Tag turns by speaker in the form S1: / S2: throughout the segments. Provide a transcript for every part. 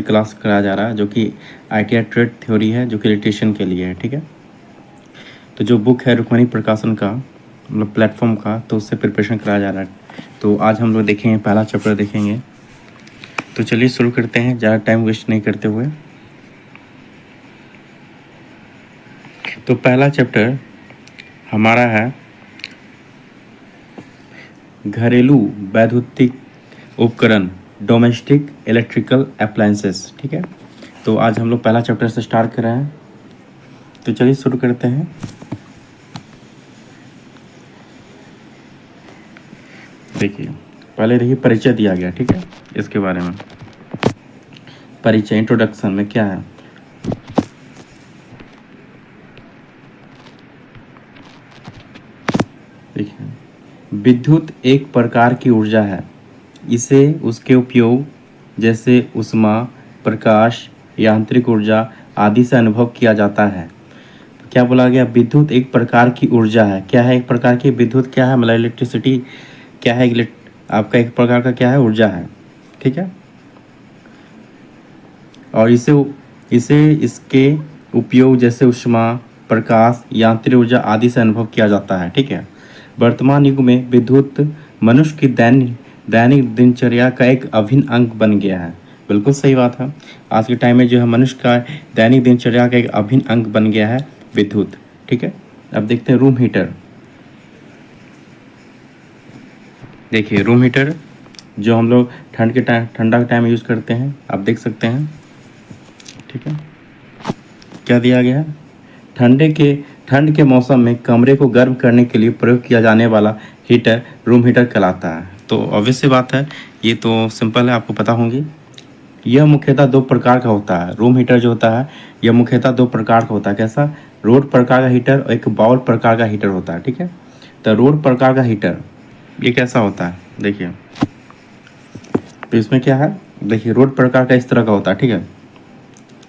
S1: Class कराया जा रहा है जो कि आईटीआई ट्रेड थ्योरी है, जो कि इलेक्ट्रीशियन के लिए है। ठीक है, तो जो बुक है रुक्मणी प्रकाशन का, मतलब प्लेटफॉर्म का, तो उससे प्रिपरेशन कराया जा रहा है। तो आज हम लोग देखेंगे, पहला चैप्टर देखेंगे। तो चलिए शुरू करते हैं, ज़्यादा टाइम वेस्ट नहीं करते हुए। तो पहला चैप्टर हमारा है घरेलू वैद्युतिक उपकरण, डोमेस्टिक इलेक्ट्रिकल अप्लायंसेस। ठीक है, तो आज हम लोग पहला चैप्टर से स्टार्ट कर रहे हैं। तो चलिए शुरू करते हैं। देखिए, पहले देखिए परिचय दिया गया। ठीक है, इसके बारे में परिचय, इंट्रोडक्शन में क्या है। देखिए, विद्युत एक प्रकार की ऊर्जा है। इसे उसके उपयोग जैसे ऊष्मा, प्रकाश, यांत्रिक ऊर्जा आदि से अनुभव किया जाता है। क्या बोला गया? विद्युत एक प्रकार की ऊर्जा है। क्या है? एक प्रकार की विद्युत क्या है, मतलब इलेक्ट्रिसिटी क्या है? आपका एक प्रकार का क्या है? ऊर्जा है। ठीक है, और इसे इसे इसके उपयोग जैसे ऊष्मा, प्रकाश, यांत्रिक ऊर्जा आदि से अनुभव किया जाता है। ठीक है, वर्तमान युग में विद्युत मनुष्य की दैनिक दिनचर्या का एक अभिन्न अंग बन गया है। बिल्कुल सही बात है। आज के टाइम में जो है मनुष्य का दैनिक दिनचर्या का एक अभिन्न अंग बन गया है विद्युत। ठीक है, अब देखते हैं रूम हीटर। देखिए, रूम हीटर जो हम लोग ठंडा के टाइम में यूज़ करते हैं, आप देख सकते हैं। ठीक है, क्या दिया गया है? ठंड के मौसम में कमरे को गर्म करने के लिए प्रयोग किया जाने वाला हीटर रूम हीटर कहलाता है। तो ऑब्वियस सी बात है, ये तो सिंपल है, आपको पता होंगी। यह मुख्यतः दो प्रकार का होता है। रूम हीटर जो होता है यह मुख्यतः दो प्रकार का होता है। कैसा? रोड प्रकार का हीटर और एक बाउल प्रकार का हीटर होता है। ठीक है, तो रोड प्रकार का हीटर ये कैसा होता है? देखिए, तो इसमें क्या है? देखिए, रोड प्रकार का इस तरह का होता है। ठीक है,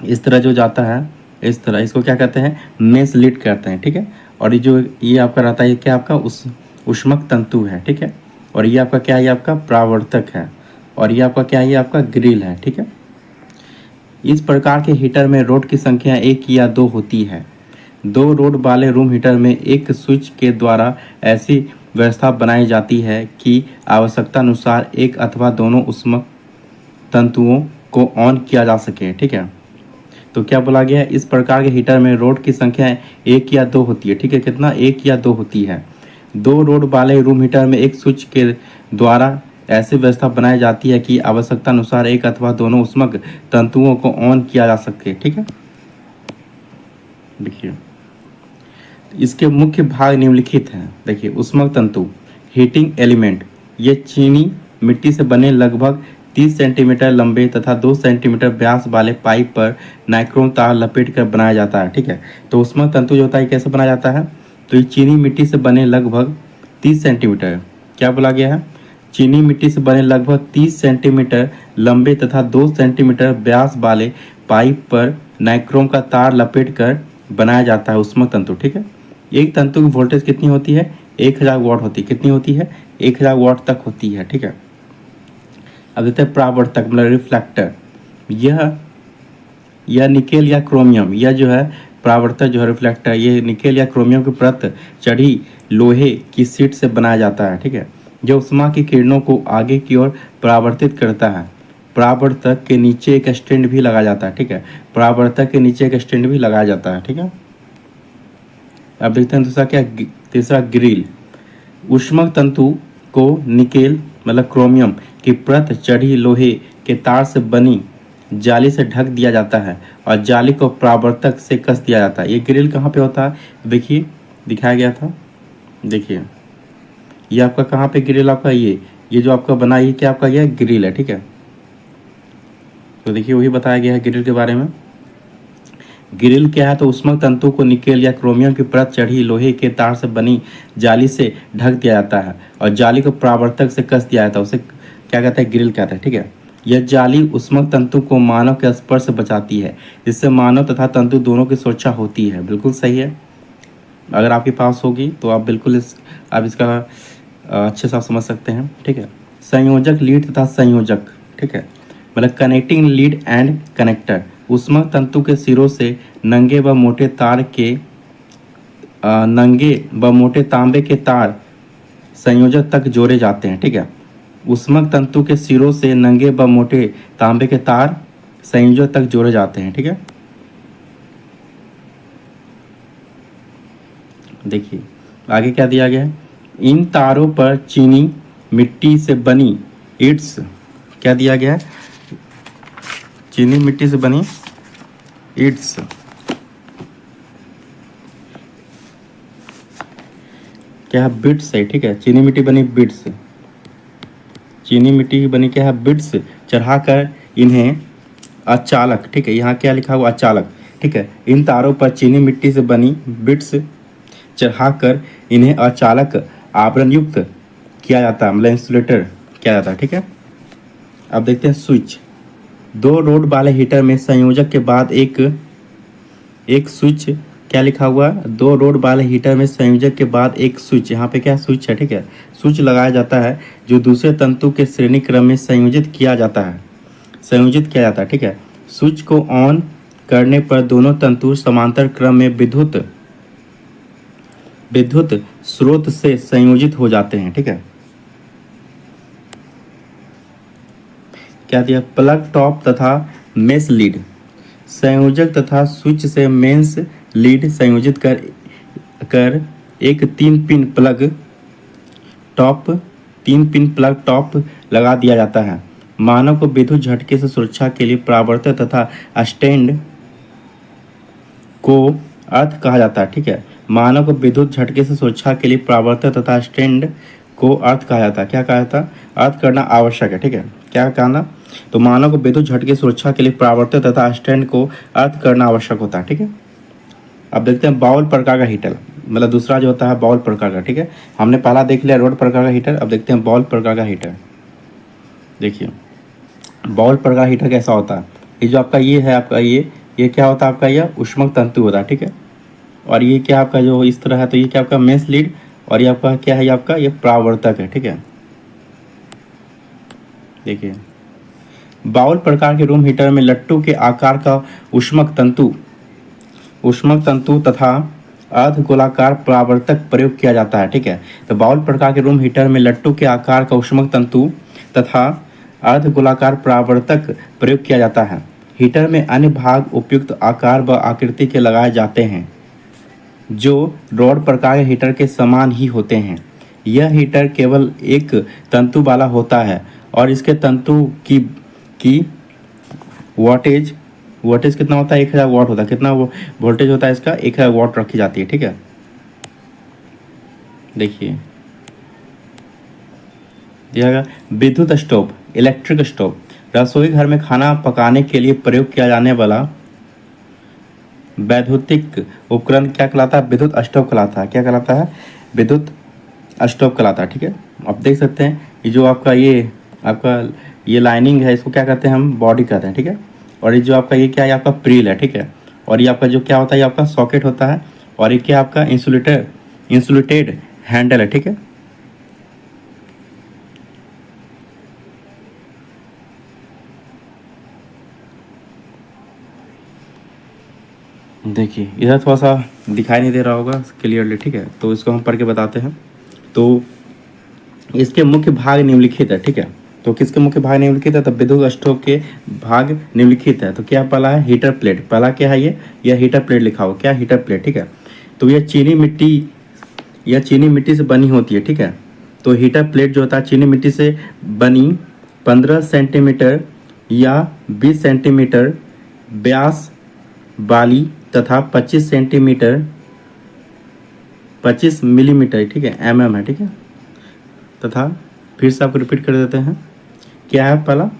S1: इस तरह जो जाता है, इस तरह, इसको क्या कहते हैं? मेस लीड कहते हैं। ठीक है, और ये आपका रहता है, ये क्या आपका उष्मक तंतु है। ठीक है, और ये आपका क्या है? ये आपका परावर्तक है, और ये आपका क्या है? ये आपका ग्रिल है। ठीक है, इस प्रकार के हीटर में रोड की संख्या 1 या 2 होती है। 2 रोड वाले रूम हीटर में एक स्विच के द्वारा ऐसी व्यवस्था बनाई जाती है कि आवश्यकता अनुसार एक अथवा दोनों उष्मक तंतुओं को ऑन किया जा सके। ठीक है, तो क्या बोला गया है? इस प्रकार के हीटर में रोड की संख्या 1 या 2 होती है। ठीक है, कितना? 1 या 2 होती है। 2 रोड वाले रूम हीटर में एक स्विच के द्वारा ऐसी व्यवस्था बनाई जाती है कि आवश्यकता अनुसार एक अथवा दोनों उष्मक तंतुओं को ऑन किया जा सके। ठीक है, देखिए, इसके मुख्य भाग निम्नलिखित हैं। देखिए, उष्मक तंतु, हीटिंग एलिमेंट, ये चीनी मिट्टी से बने लगभग 30 सेंटीमीटर लंबे तथा 2 सेंटीमीटर व्यास वाले पाइप पर नाइक्रोम तार लपेट कर बनाया जाता है। ठीक है, तो उष्मक तंतु जो होता है कैसे बनाया जाता है? तो ये चीनी मिट्टी से बने लगभग 30 सेंटीमीटर, क्या बोला गया है? चीनी मिट्टी से बने लगभग 30 सेंटीमीटर लंबे तथा 2 सेंटीमीटर व्यास वाले पाइप पर नाइक्रोम का तार लपेट कर बनाया जाता है उष्मक तंतु। ठीक है, एक तंतु की वोल्टेज कितनी होती है? 1000 वाट होती है। कितनी होती है? 1000 वाट तक होती है। ठीक है, अब देखते हैं परावर्तक, मतलब रिफ्लेक्टर। यह निकेल या क्रोमियम, यह जो है परावर्तक जो है रिफ्लेक्टर, ये निकेल या क्रोमियम की परत चढ़ी लोहे की शीट से बनाया जाता है। ठीक है, जो उष्मा की किरणों को आगे की ओर परावर्तित करता है। परावर्तक के नीचे एक स्टैंड भी लगाया जाता है। ठीक है, परावर्तक के नीचे एक स्टैंड भी लगाया जाता है। ठीक है, अब देखते हैं दूसरा क्या? तीसरा ग्रिल। उष्मक तंतु को निकेल मतलब क्रोमियम की परत चढ़ी लोहे के तार से बनी जाली से ढक दिया जाता है और जाली को परावर्तक से कस दिया जाता है। ये ग्रिल कहाँ पे होता है? देखिए, दिखाया गया था। देखिए, ये आपका कहाँ पे ग्रिल आपका ये जो आपका बना, ये क्या आपका? ये ग्रिल है। ठीक है, तो देखिए वही बताया गया है ग्रिल के बारे में। ग्रिल क्या है? तो उष्मक तंतु को निकेल या क्रोमियम की परत चढ़ी लोहे के तार से बनी जाली से ढक दिया जाता है और जाली को परावर्तक से कस दिया जाता है। उसे क्या कहते हैं? ग्रिल कहते हैं। ठीक है, यह जाली उष्मक तंतु को मानव के स्पर्श से बचाती है, जिससे मानव तथा तंतु दोनों की सुरक्षा होती है। बिल्कुल सही है। अगर आपके पास होगी तो आप बिल्कुल आप इसका अच्छे से आप समझ सकते हैं। ठीक है, संयोजक लीड तथा संयोजक। ठीक है, मतलब कनेक्टिंग लीड एंड कनेक्टर। ऊष्मक तंतु के सिरों से नंगे व मोटे तार के नंगे व मोटे तांबे के तार संयोजक तक जोड़े जाते हैं। ठीक है, ऊष्मक तंतु के सिरों से नंगे व मोटे तांबे के तार संयोजक तक जोड़े जाते हैं। ठीक है, देखिए आगे क्या दिया गया है। इन तारों पर चीनी मिट्टी से बनी ईंट्स, क्या दिया गया है, चीनी मिट्टी से बनी ईंट्स क्या है, बिट्स है। ठीक है, चीनी मिट्टी बनी बिट्स, चीनी मिट्टी की बनी क्या है, बिट्स चढ़ाकर इन्हें अचालक, ठीक है, यहाँ क्या लिखा हुआ अचालक। ठीक है, इन तारों पर चीनी मिट्टी से बनी बिट्स चढ़ाकर इन्हें अचालक आवरण युक्त किया जाता है, मतलब इंसुलेटर किया जाता है। ठीक है, अब देखते हैं स्विच। दो रोड वाले हीटर में संयोजक के बाद एक स्विच, क्या लिखा हुआ, दो रोड वाले हीटर में संयोजक के बाद एक स्विच, यहाँ पे क्या स्विच है। ठीक है, स्विच लगाया जाता है जो दूसरे तंतु के श्रेणी क्रम में संयोजित किया जाता है। ठीक है, स्विच को ऑन करने पर दोनों तंतु समांतर क्रम में विद्युत स्रोत से संयोजित हो जाते हैं। ठीक है, क्या दिया, प्लग टॉप तथा मेस लीड। संयोजक तथा स्विच से मेंस लीड संयोजित कर एक 3 पिन प्लग टॉप लगा दिया जाता है। मानव को विद्युत झटके से सुरक्षा के लिए परावर्तक तथा स्टैंड को अर्थ कहा जाता है। ठीक है, मानव को विद्युत झटके से सुरक्षा के लिए परावर्तक तथा स्टैंड को अर्थ कहा जाता है। क्या कहा जाता है, अर्थ करना आवश्यक है। ठीक है, क्या कहना, तो मानव को विद्युत झटके सुरक्षा के लिए परावर्तक तथा स्टैंड को अर्थ करना आवश्यक होता है। ठीक है, अब देखते हैं बाउल प्रकार का हीटर, मतलब दूसरा जो होता है बाउल प्रकार का। ठीक है, हमने पहला देख लिया रोड प्रकार का हीटर, अब देखते हैं बाउल प्रकार का हीटर। देखिए बाउल प्रकार हीटर कैसा होता है, ये जो आपका ये है, आपका ये क्या होता है, आपका यह ऊष्मक तंतु होता है। ठीक है, और ये क्या आपका जो इस तरह है, तो ये क्या आपका मेंस लीड, और ये आपका क्या है, ये आपका ये परावर्तक है। ठीक है, देखिए बाउल प्रकार के रूम हीटर में लट्टू के आकार का ऊष्मक तंतु तथा अर्ध गोलाकार परावर्तक प्रयोग किया जाता है। ठीक है, तो बाउल प्रकार के रूम हीटर में लट्टू के आकार का ऊष्मक तंतु तथा अर्ध गोलाकार परावर्तक प्रयोग किया जाता है। हीटर में अन्य भाग उपयुक्त आकार व आकृति के लगाए जाते हैं जो रॉड प्रकार के हीटर के समान ही होते हैं। यह हीटर केवल एक तंतु वाला होता है और इसके तंतु की वोल्टेज कितना होता है, 1000 वाट होता है। कितना वो वोल्टेज होता है इसका, 1000 वाट रखी जाती है। ठीक है, देखिए दिया विद्युत स्टोव, इलेक्ट्रिक स्टोव, रसोई घर में खाना पकाने के लिए प्रयोग किया जाने वाला वैद्युतिक उपकरण क्या कहलाता है, विद्युत स्टोव कहलाता है। क्या कहलाता है, विद्युत स्टोव कहलाता है। ठीक है, आप देख सकते हैं ये जो आपका ये लाइनिंग है, इसको क्या कहते हैं हम, बॉडी कहते हैं। ठीक है, और ये जो आपका ये क्या है, आपका प्रिल है। ठीक है, और ये आपका जो क्या होता है, ये आपका सॉकेट होता है, और ये क्या आपका इंसुलेटेड हैंडल है। ठीक है, देखिए इधर थोड़ा सा दिखाई नहीं दे रहा होगा क्लियरली। ठीक है, तो इसको हम पढ़ के बताते हैं। तो इसके मुख्य भाग निम्नलिखित है। ठीक है, तो किसके मुख्य भाग निम्नलिखित है, तो विद्युत स्टोव के भाग निम्नलिखित है। तो क्या पहला है, हीटर प्लेट। पहला क्या है, यह हीटर प्लेट लिखा हुआ, क्या हीटर प्लेट। ठीक है, तो यह चीनी मिट्टी से बनी होती है। ठीक है, तो हीटर प्लेट जो होता है चीनी मिट्टी से बनी 15 सेंटीमीटर या 20 सेंटीमीटर व्यास वाली तथा 25 मिलीमीटर, ठीक है, mm है। ठीक है, तथा फिर से आपको रिपीट कर देते हैं, क्या है पहला,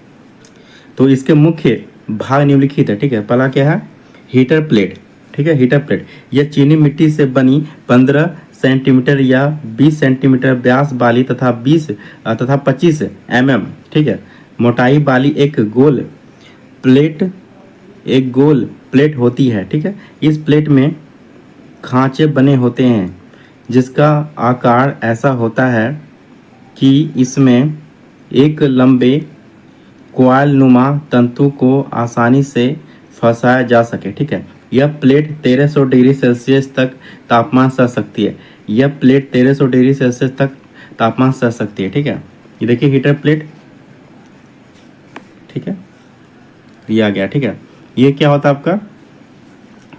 S1: तो इसके मुख्य भाग निम्नलिखित है। ठीक है, पहला क्या है, हीटर प्लेट। ठीक है, हीटर प्लेट यह चीनी मिट्टी से बनी 15 सेंटीमीटर या 20 सेंटीमीटर व्यास वाली तथा 25 mm, ठीक है, मोटाई वाली एक गोल प्लेट होती है। ठीक है, इस प्लेट में खांचे बने होते हैं जिसका आकार ऐसा होता है कि इसमें एक लंबे कॉइल नुमा तंतु को आसानी से फंसाया जा सके। ठीक है, यह प्लेट 1300 डिग्री सेल्सियस तक तापमान सह सकती है। यह प्लेट 1300 डिग्री सेल्सियस तक तापमान सह सकती है। ठीक है, ये देखिए हीटर प्लेट। ठीक है, ये आ गया। ठीक है, ये क्या होता है आपका,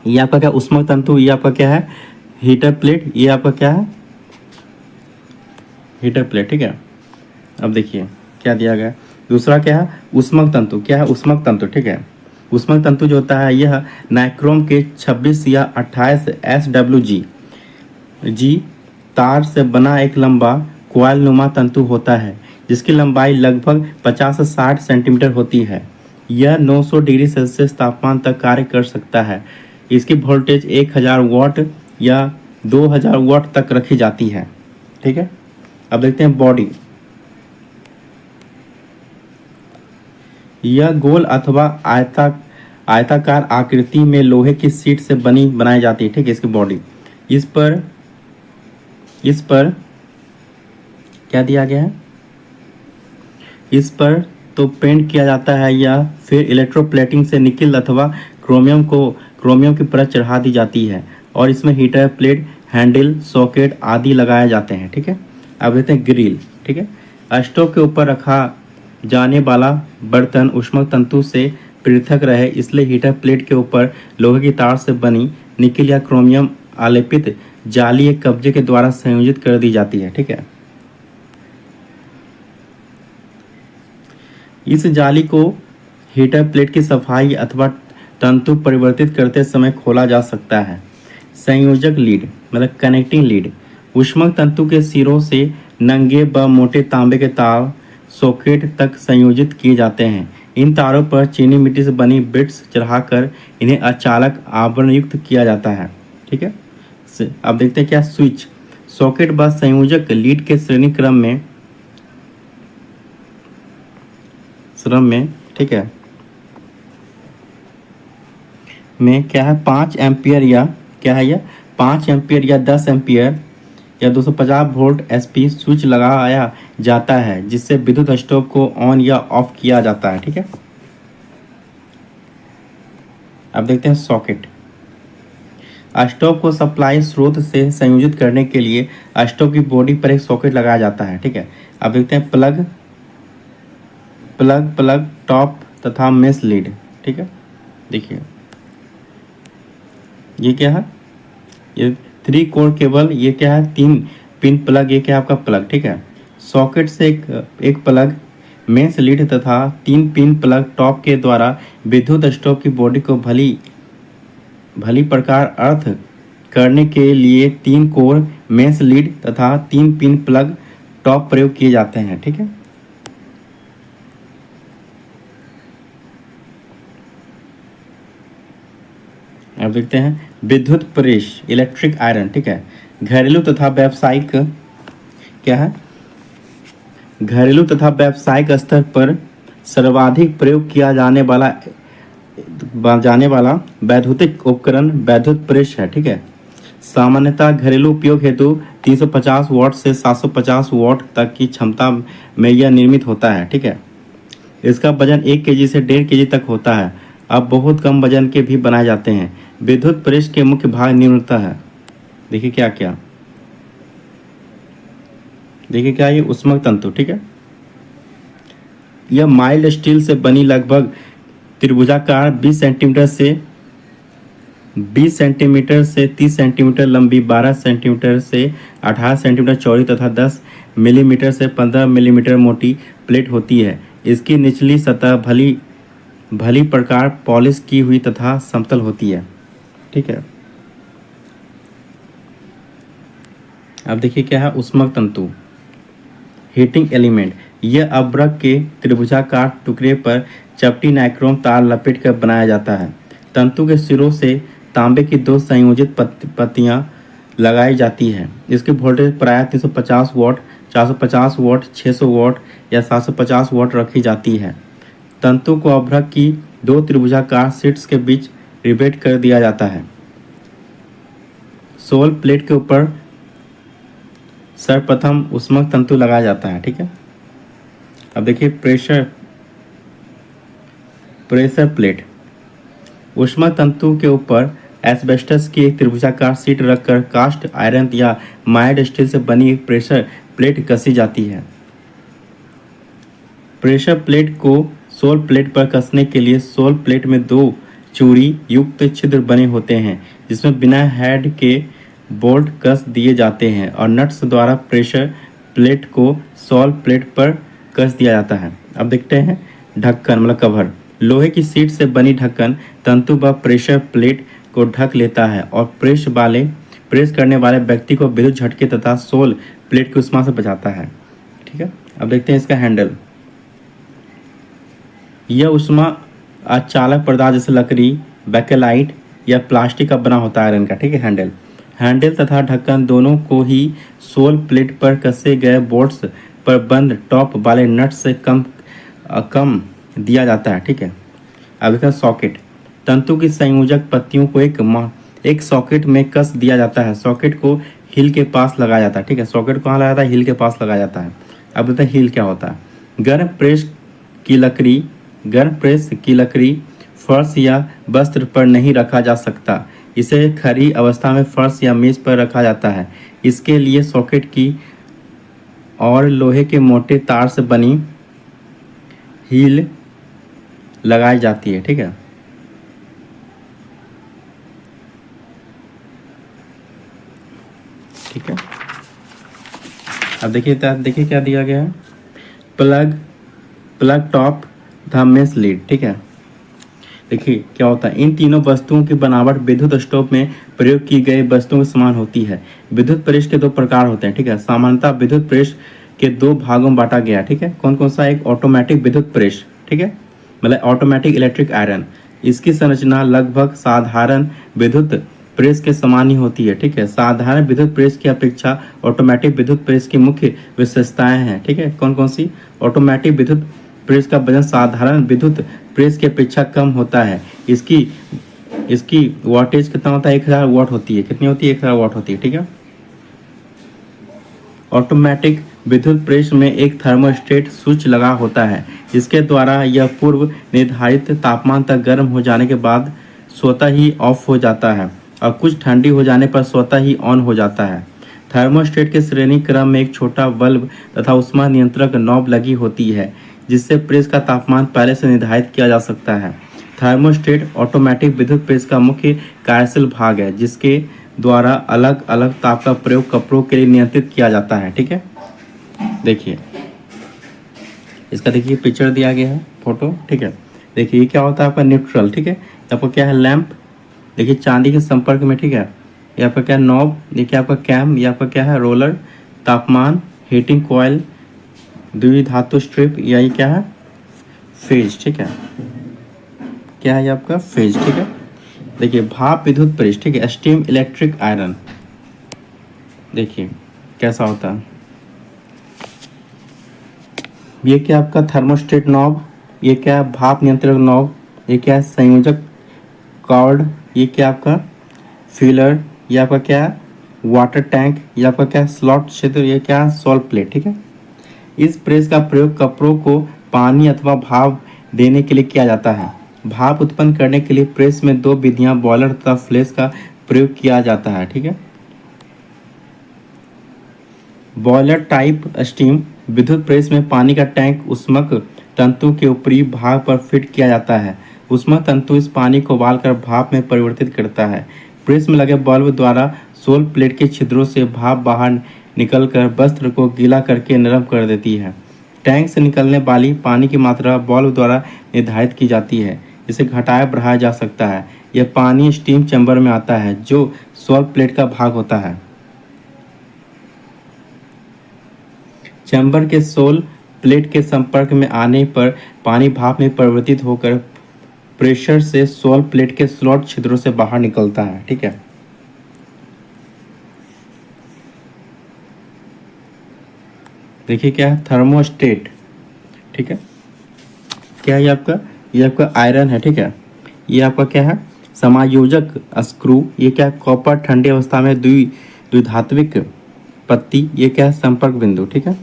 S1: ये आपका क्या उष्मक तंतु, ये आपका क्या है हीटर प्लेट, ये आपका क्या है हीटर प्लेट। ठीक है, अब देखिए क्या दिया गया। दूसरा क्या है उष्मक तंतु, क्या है उष्मक तंतु। ठीक है, उष्मक तंतु जो होता है यह नाइक्रोम के 26 या 28 SWG तार से बना एक लंबा कॉइल नुमा तंतु होता है जिसकी लंबाई लगभग 50 से 60 सेंटीमीटर होती है। यह 900 डिग्री सेल्सियस तापमान तक कार्य कर सकता है। इसकी वोल्टेज 1000 वाट या 2000 वाट तक रखी जाती है। ठीक है, अब देखते हैं बॉडी। यह गोल अथवा आयताकार आकृति में लोहे की शीट से बनाई जाती है। ठीक है, इसकी बॉडी। इस पर क्या दिया गया है, इस पर तो पेंट किया जाता है या फिर इलेक्ट्रोप्लेटिंग से निकिल अथवा क्रोमियम की परत चढ़ा दी जाती है और इसमें हीटर प्लेट, हैंडल, सॉकेट आदि लगाए जाते हैं। ठीक है, अब देखते हैं ग्रिल। ठीक है, स्टोव के ऊपर रखा जाने वाला बर्तन उष्मक तंतु से पृथक रहे इसलिए हीटर प्लेट के ऊपर लोहे की तार से बनी निकिल या क्रोमियम आलेपित जाली एक कब्जे के द्वारा संयोजित कर दी जाती है। ठीक है, इस जाली को हीटर प्लेट की सफाई अथवा तंतु परिवर्तित करते समय खोला जा सकता है। संयोजक लीड मतलब कनेक्टिंग लीड उष्मक तंतु के सिरों से नंगे व मोटे तांबे के तार सॉकेट तक संयोजित किए जाते हैं। इन तारों पर चीनी मिट्टी से बनी बिट्स चढ़ाकर इन्हें अचालक आवरण युक्त किया जाता है। ठीक है, अब देखते हैं क्या स्विच सॉकेट व संयोजक लीड के श्रेणी क्रम में ठीक है में क्या है 5 एम्पियर या क्या है यह 5 एम्पियर या 10 एम्पियर या 250 वोल्ट SP स्विच लगाया जाता है जिससे विद्युत स्टोव को ऑन या ऑफ किया जाता है। ठीक है, अब देखते हैं सॉकेट। स्टोव को सप्लाई स्रोत से संयोजित करने के लिए स्टोव की बॉडी पर एक सॉकेट लगाया जाता है। ठीक है, अब देखते हैं प्लग टॉप तथा मेस लीड। ठीक है, देखिए ये क्या है, ये 3 कोर केबल, ये क्या है 3 पिन प्लग, ये क्या है आपका प्लग। ठीक है, सॉकेट से एक प्लग मेंस लीड तथा 3 पिन प्लग टॉप के द्वारा विद्युत स्टोव की बॉडी को भली प्रकार अर्थ करने के लिए 3 कोर मेंस लीड तथा 3 पिन प्लग टॉप प्रयोग किए जाते हैं। ठीक है, अब देखते हैं विद्युत प्रेस इलेक्ट्रिक आयरन। ठीक है, घरेलू तथा व्यावसायिक क्या है, घरेलू तथा व्यावसायिक स्तर पर सर्वाधिक प्रयोग किया जाने वाला वैद्युतिक उपकरण वैद्युत प्रेस है। ठीक है, सामान्यतः घरेलू उपयोग हेतु 350 वाट से 750 वाट तक की क्षमता में यह निर्मित होता है। ठीक है, इसका वजन 1 केजी से 1.5 केजी तक होता है। अब बहुत कम वजन के भी बनाए जाते हैं। विद्युत प्रेस के मुख्य भाग निम्नता है। देखिए क्या क्या, देखिए क्या ये उष्मक तंतु। ठीक है, यह माइल्ड स्टील से बनी लगभग त्रिभुजाकार 20 सेंटीमीटर से 30 सेंटीमीटर लंबी, 12 सेंटीमीटर से 18 सेंटीमीटर चौड़ी तथा 10 मिलीमीटर से 15 मिलीमीटर मोटी प्लेट होती है। इसकी निचली सतह भली प्रकार पॉलिश की हुई तथा समतल होती है। ठीक है, अब देखिए क्या है उष्मक तंतु हीटिंग एलिमेंट। यह अब्रक के त्रिभुजाकार टुकड़े पर चपटी नाइक्रोम तार लपेट कर बनाया जाता है। तंतु के सिरों से तांबे की 2 संयोजित पत्तियां लगाई जाती है। इसकी वोल्टेज प्रायः 350 वाट, 450 वाट, 600 वाट या 750 वाट रखी जाती है। तंतु को अभ्रक की 2 त्रिभुजाकार शीट्स के बीच रिवेट कर दिया जाता है। सोल प्लेट के ऊपर सर्वप्रथम उष्मक तंतु लगाया जाता है। ठीक है, अब देखिए प्रेशर प्रेशर प्लेट, ऊष्मा तंतु के ऊपर एस्बेस्टस की एक त्रिभुजाकार सीट रखकर कास्ट आयरन या माइल्ड स्टील से बनी एक प्रेशर प्लेट कसी जाती है। प्रेशर प्लेट को सोल प्लेट पर कसने के लिए सोल प्लेट में दो चूड़ी युक्त छिद्र बने होते हैं, जिसमें बिना हेड के बोल्ट कस दिए जाते हैं और नट्स द्वारा प्रेशर प्लेट को सोल प्लेट पर कस दिया जाता है। अब देखते हैं ढक्कन मतलब कवर। लोहे की सीट से बनी ढक्कन तंतु व प्रेशर प्लेट को ढक लेता है और प्रेस करने वाले व्यक्ति को विद्युत झटके तथा सोल प्लेट की उष्मा से बचाता है। ठीक है, अब देखते हैं इसका हैंडल। यह उष्मा अचालक पदार्थ जैसे लकड़ी, बैकेलाइट या प्लास्टिक का बना होता है आयरन का। ठीक है, हैंडल तथा ढक्कन दोनों को ही सोल प्लेट पर कसे गए बोल्ट्स पर बंद टॉप वाले नट से कम दिया जाता है। ठीक है, अब इसका सॉकेट। तंतु की संयोजक पत्तियों को एक सॉकेट में कस दिया जाता है। सॉकेट को हिल के पास लगाया जाता है। ठीक है, सॉकेट कहाँ लगाया जाता है? हिल के पास लगाया जाता है। अब देखते हैं हिल क्या होता है। गर्म प्रेस की लकड़ी फर्श या वस्त्र पर नहीं रखा जा सकता। इसे खरी अवस्था में फर्श या मेज पर रखा जाता है। इसके लिए सॉकेट की और लोहे के मोटे तार से बनी हील लगाई जाती है। ठीक है, ठीक है। अब देखिए क्या दिया गया है। प्लग टॉप तथा मेस लीड। ठीक है, देखिए क्या होता है। इन तीनों वस्तुओं की बनावट विद्युत स्टोव में प्रयोग की गई वस्तुओं के समान होती है। विद्युत प्रेस के दो प्रकार होते हैं। ठीक है, सामान्यतः विद्युत प्रेस के दो भागों में बांटा गया है। ठीक है, कौन कौन सा? एक ऑटोमेटिक विद्युत प्रेस। ठीक है, मतलब ऑटोमेटिक इलेक्ट्रिक आयरन। इसकी संरचना लगभग साधारण विद्युत प्रेस के समान ही होती है। ठीक है, साधारण विद्युत प्रेस की अपेक्षा ऑटोमेटिक विद्युत प्रेस की मुख्य विशेषताएं हैं। ठीक है, कौन कौन सी? ऑटोमेटिक विद्युत प्रेस का वजन साधारण विद्युत प्रेस की अपेक्षा कम होता है। इसकी वाटेज कितना होता है? 1000 वाट होती है। कितनी होती है? 1000 वाट होती है। ठीक है, ऑटोमेटिक विद्युत प्रेस में एक थर्मोस्टेट स्विच लगा होता है, जिसके द्वारा यह पूर्व निर्धारित तापमान तक गर्म हो जाने के बाद स्वतः ही ऑफ हो जाता है और कुछ ठंडी हो जाने पर स्वतः ही ऑन हो जाता है। थर्मोस्टेट के श्रेणी क्रम में एक छोटा बल्ब तथा उष्मा नियंत्रक नॉब लगी होती है, जिससे प्रेस का तापमान पहले से निर्धारित किया जा सकता है। थर्मोस्टेट ऑटोमेटिक विद्युत प्रेस का मुख्य कार्यशील भाग है, जिसके द्वारा अलग अलग ताप का प्रयोग कपड़ों के लिए नियंत्रित किया जाता है। ठीक है, देखिए इसका देखिए पिक्चर दिया गया है, फोटो। ठीक है, देखिए ये क्या होता है आपका न्यूट्रल। ठीक है, आपका क्या है? लैंप। देखिए चांदी के संपर्क में। ठीक है, ये आपका क्या? नॉब। देखिए आपका कैम। ये आपका क्या है? रोलर। तापमान, हीटिंग कॉइल, द्विधातु स्ट्रिप, या ये क्या है? फेज। ठीक है, क्या है ये आपका? फेज। ठीक है, देखिए भाप विद्युत प्रेस। ठीक है, स्टीम इलेक्ट्रिक आयरन। देखिए कैसा होता है। ये क्या आपका? Thermostat knob. ये क्या है? भाप नियंत्रक नॉब। ये क्या है? संयोजक कॉर्ड। ये क्या आपका? फीलर। ये आपका क्या है? Water tank. ये आपका क्या है? स्लॉट क्षेत्र। ये क्या है? Salt plate. ठीक है, इस प्रेस का प्रयोग कपड़ों को पानी अथवा भाप देने के लिए किया जाता है। भाप उत्पन्न करने के लिए प्रेस में दो विधियां बॉयलर तथा फ्लैश का प्रयोग किया जाता है। ठीक है, बॉयलर टाइप स्टीम विद्युत प्रेस में पानी का टैंक ऊष्मक तंतु के ऊपरी भाग पर फिट किया जाता है। ऊष्मक तंतु इस पानी को उबालकर भाप में परिवर्तित करता है। प्रेस में लगे बल्ब द्वारा सोल प्लेट के छिद्रों से भाप बाहर निकलकर वस्त्र को गीला करके नरम कर देती है। टैंक से निकलने वाली पानी की मात्रा बल्ब द्वारा निर्धारित की जाती है। इसे घटाया बढ़ाया जा सकता है। यह पानी स्टीम चैम्बर में आता है, जो सोल प्लेट का भाग होता है। चैम्बर के सोल प्लेट के संपर्क में आने पर पानी भाप में परिवर्तित होकर प्रेशर से सोल प्लेट के स्लॉट छिद्रों से बाहर निकलता है। ठीक है, देखिए क्या है? थर्मोस्टेट। ठीक है, क्या है ये आपका? ये आपका आयरन है। ठीक है, ये आपका क्या है? समायोजक स्क्रू। ये क्या? कॉपर। ठंडी अवस्था में द्विधात्विक पत्ती। ये क्या है? संपर्क बिंदु। ठीक है,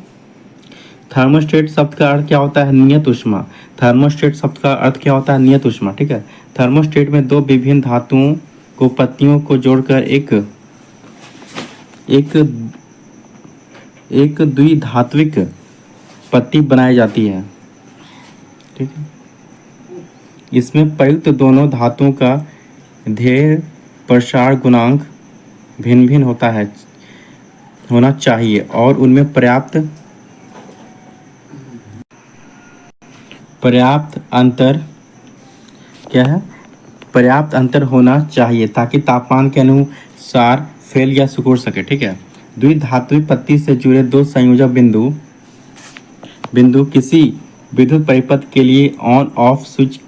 S1: थर्मोस्टेट शब्द का अर्थ क्या होता है? नियत ऊष्मा। थर्मोस्टेट शब्द का अर्थ क्या होता है? नियत ऊष्मा, ठीक है। थर्मोस्टेट में दो विभिन्न धातुओं को पत्तियों को जोड़कर एक एक एक द्विधात्विक पत्ती बनाई जाती है, ठीक है। इसमें प्रयुक्त दोनों धातुओं का ध्येय प्रसार गुणांक भिन्न भिन्न होना चाहिए और उनमें पर्याप्त अंतर क्या है? पर्याप्त अंतर होना चाहिए ताकि तापमान के अनुसार फैल या सिकुड़ सके, ठीक है। द्विधात्विक पत्ती से जुड़े दो संयोजक बिंदु किसी विद्युत परिपथ के लिए ऑन ऑफ स्विच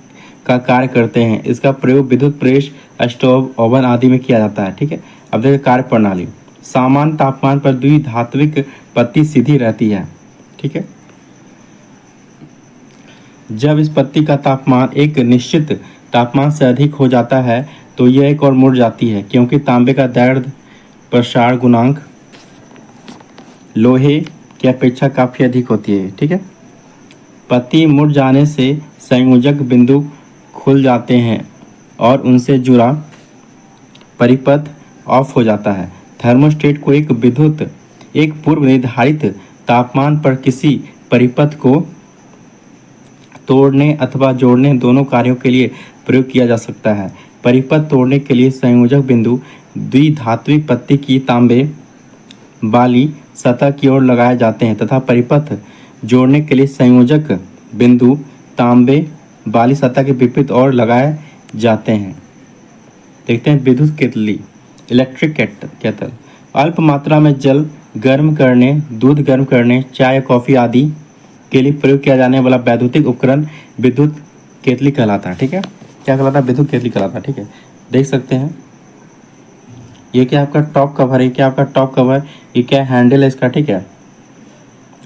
S1: का कार्य करते हैं। इसका प्रयोग विद्युत प्रेस, स्टोव, ओवन आदि में किया जाता है, ठीक है। अब देखिए कार्य प्रणाली। सामान्य तापमान पर द्विधात्विक पत्ती सीधी रहती है, ठीक है। जब इस पत्ती का तापमान एक निश्चित तापमान से अधिक हो जाता है तो यह एक और मुड़ जाती है, क्योंकि तांबे का दैर्ध्य प्रसार गुणांक लोहे की अपेक्षा काफ़ी अधिक होती है, ठीक है। पत्ती मुड़ जाने से संयोजक बिंदु खुल जाते हैं और उनसे जुड़ा परिपथ ऑफ हो जाता है। थर्मोस्टेट को एक पूर्व निर्धारित तापमान पर किसी परिपथ को तोड़ने अथवा जोड़ने दोनों कार्यों के लिए प्रयोग किया जा सकता है। परिपथ तोड़ने के लिए संयोजक बिंदु द्विधात्विक पत्ती की तांबे वाली सतह की ओर लगाए जाते हैं तथा परिपथ जोड़ने के लिए संयोजक बिंदु तांबे वाली सतह के विपरीत ओर लगाए जाते हैं। देखते हैं विद्युत केतली, इलेक्ट्रिक केतल। अल्प मात्रा में जल गर्म करने, दूध गर्म करने, चाय, कॉफ़ी आदि के लिए प्रयोग किया जाने वाला वैद्युतिक उपकरण विद्युत केतली कहलाता है, ठीक है। क्या कहलाता है? विद्युत केतली कहलाता है, ठीक है। देख सकते हैं ये क्या आपका टॉप कवर है, क्या आपका टॉप कवर, ये क्या हैंडल है इसका, ठीक है।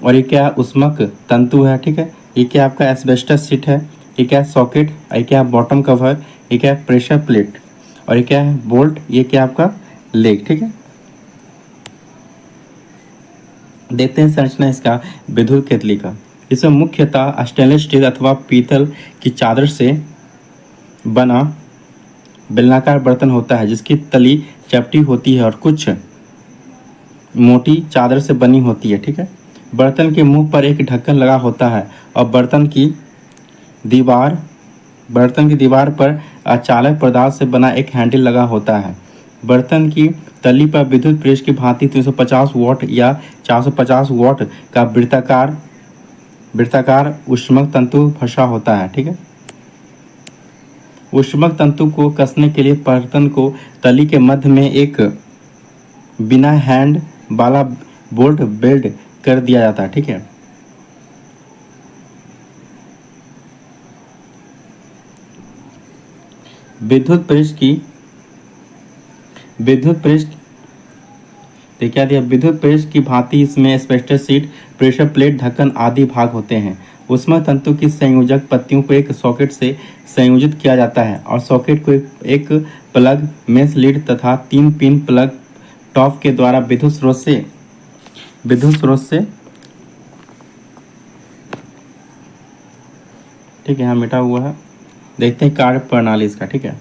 S1: और ये क्या उष्मक तंतु है, ठीक है। ये क्या आपका एस्बेस्टस शीट है, ये क्या सॉकेट, ये क्या बॉटम कवर, ये क्या प्रेशर प्लेट, और ये क्या है बोल्ट, ये क्या आपका लेग, ठीक है। देखते हैं संरचना इसका विद्युत केतली का। इसमें मुख्यतः स्टेनलेस स्टील अथवा पीतल की चादर से बना बेलनाकार बर्तन होता है जिसकी तली चपटी होती है और कुछ मोटी चादर से बनी होती है, ठीक है। बर्तन के मुंह पर एक ढक्कन लगा होता है और बर्तन की दीवार पर अचालक पदार्थ से बना एक हैंडल लगा होता है। बर्तन की तली पर विद्युत प्रेस की भांति 350 वाट या 450 वाट का वृत्ताकार उष्मक तंतु फंसा होता है, ठीक है। उष्मक तंतु को कसने के लिए बर्तन को तली के मध्य में एक बिना हैंड वाला बोल्ट वेल्ड कर दिया जाता है, ठीक है। विद्युत प्रेस की भांति इसमें एस्बेस्टस शीट, प्रेशर प्लेट, ढक्कन आदि भाग होते हैं। उष्मक तंतु की संयोजक पत्तियों को एक सॉकेट से संयोजित किया जाता है और सॉकेट को एक प्लग, मेंस लीड तथा 3 पिन प्लग टॉप के द्वारा विद्युत स्रोत से ठीक है, यहाँ मिटा हुआ है। देखते हैं कार्य प्रणाली इसका, ठीक है।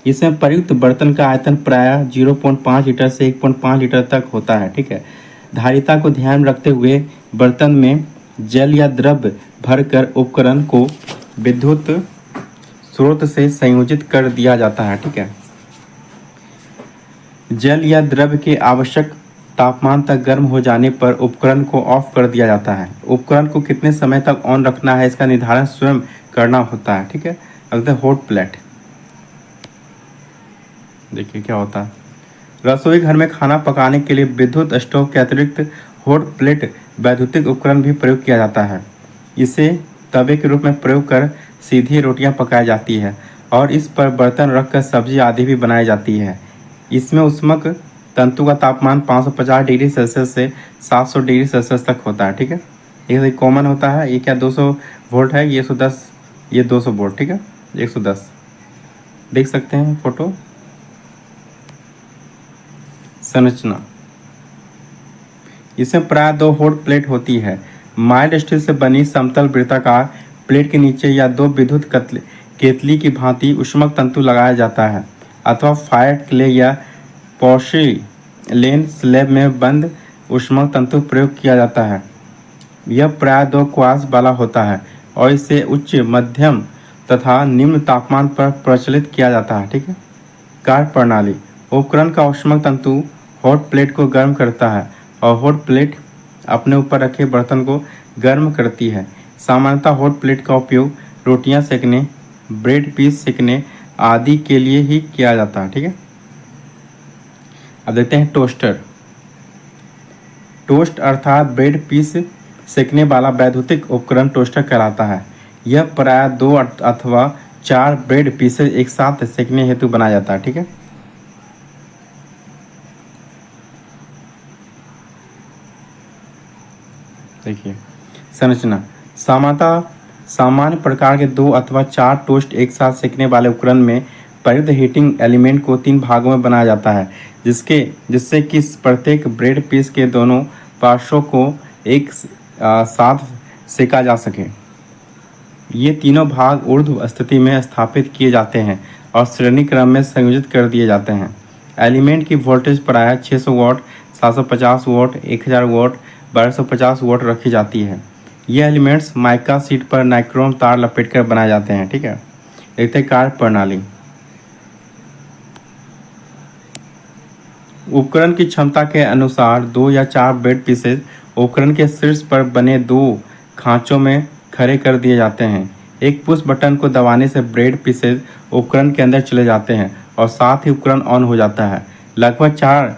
S1: इसमें प्रयुक्त बर्तन का आयतन प्रायः 0.5 लीटर से 1.5 लीटर तक होता है, ठीक है। धारिता को ध्यान में रखते हुए बर्तन में जल या द्रव भरकर उपकरण को विद्युत स्रोत से संयोजित कर दिया जाता है, ठीक है। जल या द्रव के आवश्यक तापमान तक गर्म हो जाने पर उपकरण को ऑफ कर दिया जाता है। उपकरण को कितने समय तक ऑन रखना है इसका निर्धारण स्वयं करना होता है, ठीक है। अगला हॉट प्लेट, देखिए क्या होता है। रसोई घर में खाना पकाने के लिए विद्युत स्टोव के अतिरिक्त हॉट प्लेट वैद्युतिक उपकरण भी प्रयोग किया जाता है। इसे तवे के रूप में प्रयोग कर सीधी रोटियां पकाई जाती है और इस पर बर्तन रखकर सब्जी आदि भी बनाई जाती है। इसमें उष्मक तंतु का तापमान 550 डिग्री सेल्सियस से 700 डिग्री सेल्सियस तक होता है, ठीक है। ये कॉमन होता है। ये क्या 200 वोल्ट है, ये 110, ये 200 वोल्ट, ठीक है, 110। देख सकते हैं फोटो। संरचना, इसमें प्राय 2 हॉट प्लेट होती है। माइल्ड स्टील से बनी समतल वृत्ताकार प्लेट के नीचे या दो विद्युत केतली की भांति ऊष्मक तंतु लगाया जाता है अथवा फायर क्ले या पोर्सिलेन स्लैब में बंद ऊष्मक तंतु प्रयोग किया जाता है। यह प्राय दो क्वास वाला होता है और इसे उच्च, मध्यम तथा निम्न तापमान पर प्रचलित किया जाता है। ठीक है। कार्य प्रणाली। उपकरण का ऊष्मक तंतु हॉट प्लेट को गर्म करता है और हॉट प्लेट अपने ऊपर रखे बर्तन को गर्म करती है। सामान्यतः हॉट प्लेट का उपयोग रोटियां सेकने, ब्रेड पीस सेकने आदि के लिए ही किया जाता है। ठीक है। अब देखते हैं टोस्टर। टोस्ट अर्थात ब्रेड पीस सेकने वाला वैद्युतिक उपकरण टोस्टर कहलाता है। यह प्राय 2 अथवा 4 ब्रेड पीसेज एक साथ सेकने हेतु बनाया जाता है। ठीक है। देखिए संरचना। सामान्य प्रकार के 2 अथवा 4 टोस्ट एक साथ सेकने वाले उपकरण में प्रयुक्त हीटिंग एलिमेंट को 3 भागों में बनाया जाता है जिससे कि प्रत्येक ब्रेड पीस के दोनों पार्श्वों को एक साथ सेका जा सके। ये तीनों भाग ऊर्ध्व स्थिति में स्थापित किए जाते हैं और श्रेणी क्रम में संयोजित कर दिए जाते हैं। एलिमेंट की वोल्टेज प्रायः 600 वॉट, 750 वॉट, 1000 वॉट, 1250 वॉट रखी जाती है। ये एलिमेंट्स माइका शीट पर नाइक्रोम तार लपेटकर बनाए जाते हैं। ठीक है। देखते हैं कार्य प्रणाली। उपकरण की क्षमता के अनुसार 2 या 4 ब्रेड पीसेज उपकरण के शीर्ष पर बने 2 खांचों में खड़े कर दिए जाते हैं। एक पुश बटन को दबाने से ब्रेड पीसेज उपकरण के अंदर चले जाते हैं और साथ ही उपकरण ऑन हो जाता है। लगभग 4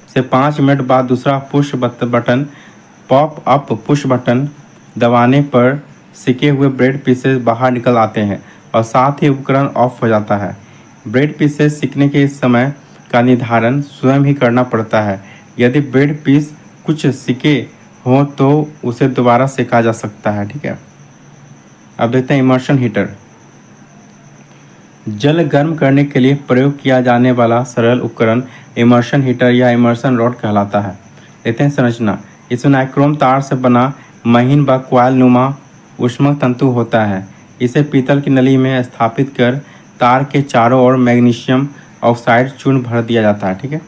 S1: से 5 मिनट बाद दूसरा push button pop up push button दबाने पर सिके हुए ब्रेड पीसेज बाहर निकल आते हैं और साथ ही उपकरण ऑफ हो जाता है। ब्रेड पीसेज सिकने के समय का निर्धारण स्वयं ही करना पड़ता है। यदि ब्रेड पीस कुछ सिके हों तो उसे दोबारा सेका जा सकता है। ठीक है। अब देखते हैं इमर्शन हीटर। जल गर्म करने के लिए प्रयोग किया जाने वाला सरल उपकरण इमर्शन हीटर या इमर्शन रॉड कहलाता है। देखते हैं संरचना। इसमें नाइक्रोम तार से बना महीन व क्वाइल नुमा ऊष्मक तंतु होता है। इसे पीतल की नली में स्थापित कर तार के चारों ओर मैग्नीशियम ऑक्साइड चूर्ण भर दिया जाता है। ठीक है।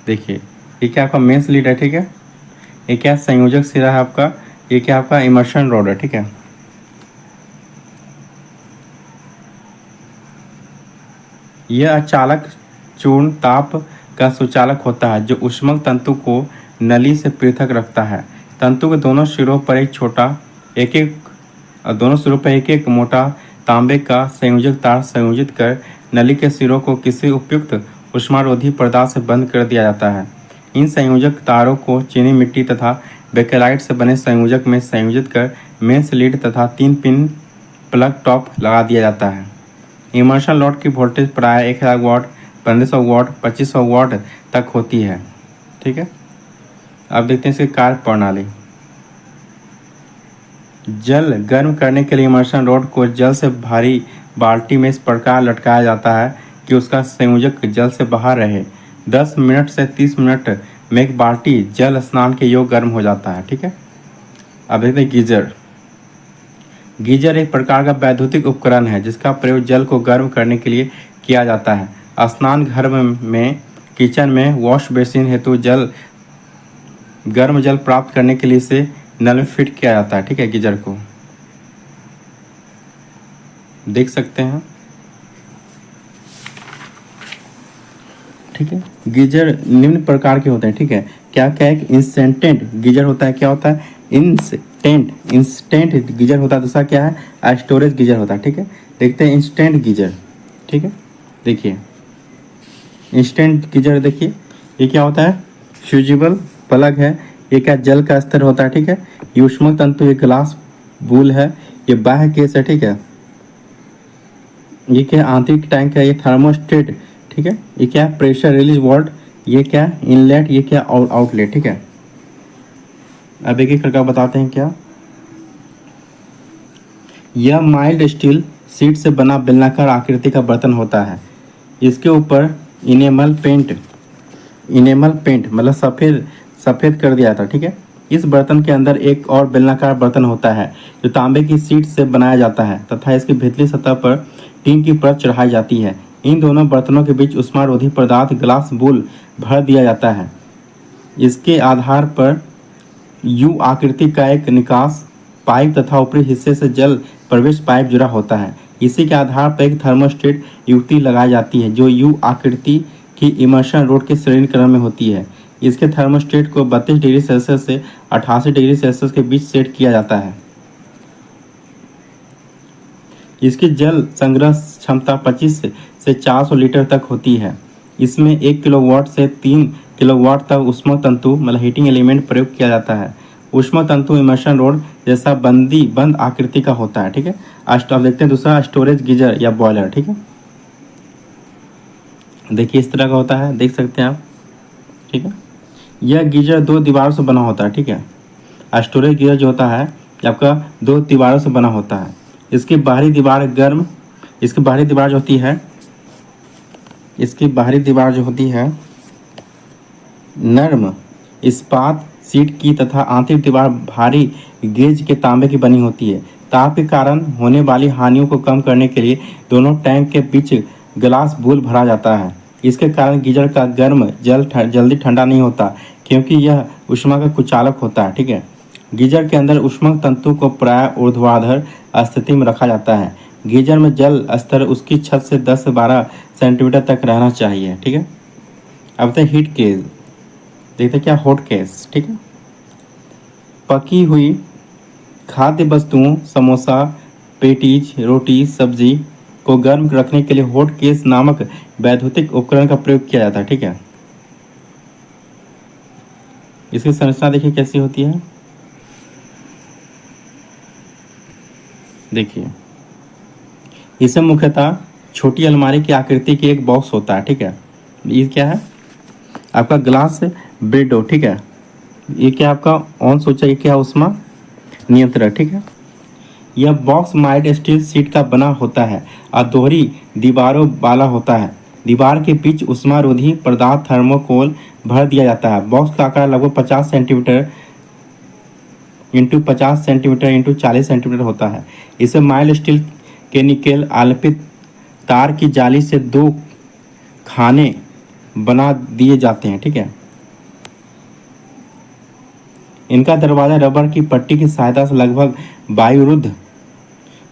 S1: देखिए ये क्या आपका मेंस लीड है। ठीक है। ये क्या संयोजक सिरा है आपका। ये क्या आपका इमर्शन रॉड है। ठीक है। यह अचालक चूर्ण ताप का सुचालक होता है जो ऊष्मक तंतु को नली से पृथक रखता है। तंतु के दोनों सिरों पर एक एक मोटा तांबे का संयोजक तार संयोजित कर नली के सिरों को किसी उपयुक्त ऊष्मारोधी पदार्थ से बंद कर दिया जाता है। इन संयोजक तारों को चीनी मिट्टी तथा बेकेलाइट से बने संयोजक में संयोजित कर मेंस लीड तथा 3 पिन प्लग टॉप लगा दिया जाता है। इमर्शन रॉड की वोल्टेज प्राय 1000 वॉट, 1500 वॉट, 2500 वॉट तक होती है। ठीक है। अब देखते हैं इसकी कार्य प्रणाली। जल गर्म करने के लिए इमर्शन रॉड को जल से भारी बाल्टी में इस प्रकार लटकाया जाता है कि उसका संयोजक जल से बाहर रहे। 10 मिनट से 30 मिनट में एक बाल्टी जल स्नान के योग्य गर्म हो जाता है। ठीक है। अब देखते हैं गीजर। गीजर एक प्रकार का वैद्युतिक उपकरण है जिसका प्रयोग जल को गर्म करने के लिए किया जाता है। स्नान घर में किचन में वॉश बेसिन हेतु गर्म जल प्राप्त करने के लिए इसे नल में फिट किया जाता है। ठीक है। गीजर को देख सकते हैं। ठीक है। गीजर निम्न प्रकार के होते हैं। ठीक है। क्या क्या है। इंस्टेंट गीजर होता है। क्या होता है। इंस्टेंट गीजर होता है। दूसरा क्या है। स्टोरेज गीजर होता है। ठीक है। देखते हैं इंस्टेंट गीजर। ठीक है। देखिए इंस्टेंट गीजर देखिए ये क्या होता है। फ्यूजिबल प्लग है। ये क्या जल का स्तर होता है। ठीक है। ये ऊष्मक तंतु एक ग्लास बूल है। ये बाह्य केस है। ठीक है। ये क्या आंतरिक टैंक है। ये थर्मोस्टेट। ठीक है। ये क्या प्रेशर रिलीज वाल्व। ये क्या इनलेट। ये क्या आउटलेट। ठीक है। अब एक एक करके बताते हैं क्या। यह माइल्ड स्टील शीट से बना बेलनाकार आकृति का बर्तन होता है। इसके ऊपर इनेमल पेंट मतलब सफ़ेद कर दिया था। ठीक है। इस बर्तन के अंदर एक और बेलनाकार बर्तन होता है जो तांबे की शीट से बनाया जाता है तथा इसकी भीतरी सतह पर टीन की परत चढ़ाई जाती है। इन दोनों बर्तनों के बीच उष्मारोधी पदार्थ ग्लास बोल भर दिया जाता है। इसके आधार पर यू आकृति का एक निकास पाइप तथा ऊपरी हिस्से से जल प्रवेश पाइप जुड़ा होता है। इसी के आधार पर एक थर्मोस्टेट युक्ति लगाई जाती है जो यू आकृति की इमर्शन रोड के श्रेणी क्रम में होती है। इसके थर्मोस्टेट को 32 डिग्री सेल्सियस से 88 डिग्री सेल्सियस के बीच सेट किया जाता है। इसकी जल संग्रह क्षमता 25 से 400 लीटर तक होती है। इसमें 1 किलोवाट से 3 किलोवाट तक ऊष्मा तंतु मतलब हीटिंग एलिमेंट प्रयोग किया जाता है। ऊष्मा तंतु इमर्शन रोड जैसा बंद आकृति का होता है। ठीक है, अब देखते हैं दूसरा स्टोरेज गीजर या बॉयलर। ठीक है, देखिए इस तरह का होता है, देख सकते हैं आप। ठीक है, यह गीजर 2 दीवारों से बना होता है। ठीक है, स्टोरेज गीजर जो होता है आपका 2 दीवारों से बना होता है। इसकी बाहरी दीवार गर्म, इसकी बाहरी दीवार जो होती है, इसकी बाहरी दीवार जो होती है नर्म इस्पात सीट की तथा आंतरिक दीवार भारी गेज के तांबे की बनी होती है। ताप के कारण होने वाली हानियों को कम करने के लिए दोनों टैंक के बीच ग्लास बूल भरा जाता है। इसके कारण गीजर का गर्म जल जल्दी ठंडा नहीं होता क्योंकि यह ऊष्मा का कुचालक होता है। ठीक है, गीजर के अंदर ऊष्मा तंतु को प्राय ऊर्ध्वाधर स्थिति में रखा जाता है। गीजर में जल स्तर उसकी छत से 10 से 12 सेंटीमीटर तक रहना चाहिए। ठीक है, अब तक हीट केस देखते क्या हॉट केस। ठीक है, पकी हुई खाद्य वस्तुओं समोसा, पेटीज, रोटी, सब्जी को गर्म रखने के लिए हॉट केस नामक वैद्युतिक उपकरण का प्रयोग किया जाता है। ठीक है, इसकी संरचना देखिए कैसी होती है। देखिए इसे मुख्यतः छोटी अलमारी की आकृति की एक बॉक्स होता है। ठीक है, ये क्या है आपका ग्लास ब्रेडो। ठीक है, ये क्या आपका ऑन सोचा, ये क्या उष्मा नियंत्रक। ठीक है, यह बॉक्स माइल्ड स्टील सीट का बना होता है और दोहरी दीवारों वाला होता है। दीवार के बीच उष्मारोधी पदार्थ थर्मोकोल भर दिया जाता है। बॉक्स का आकार लगभग 50 centimetre into 50 centimetre into 40 centimetre होता है। इसे माइल्ड स्टील के निकेल आलेपित तार की जाली से 2 खाने बना दिए जाते हैं। ठीक है, इनका दरवाजा रबर की पट्टी की सहायता से लगभग वायुरुद्ध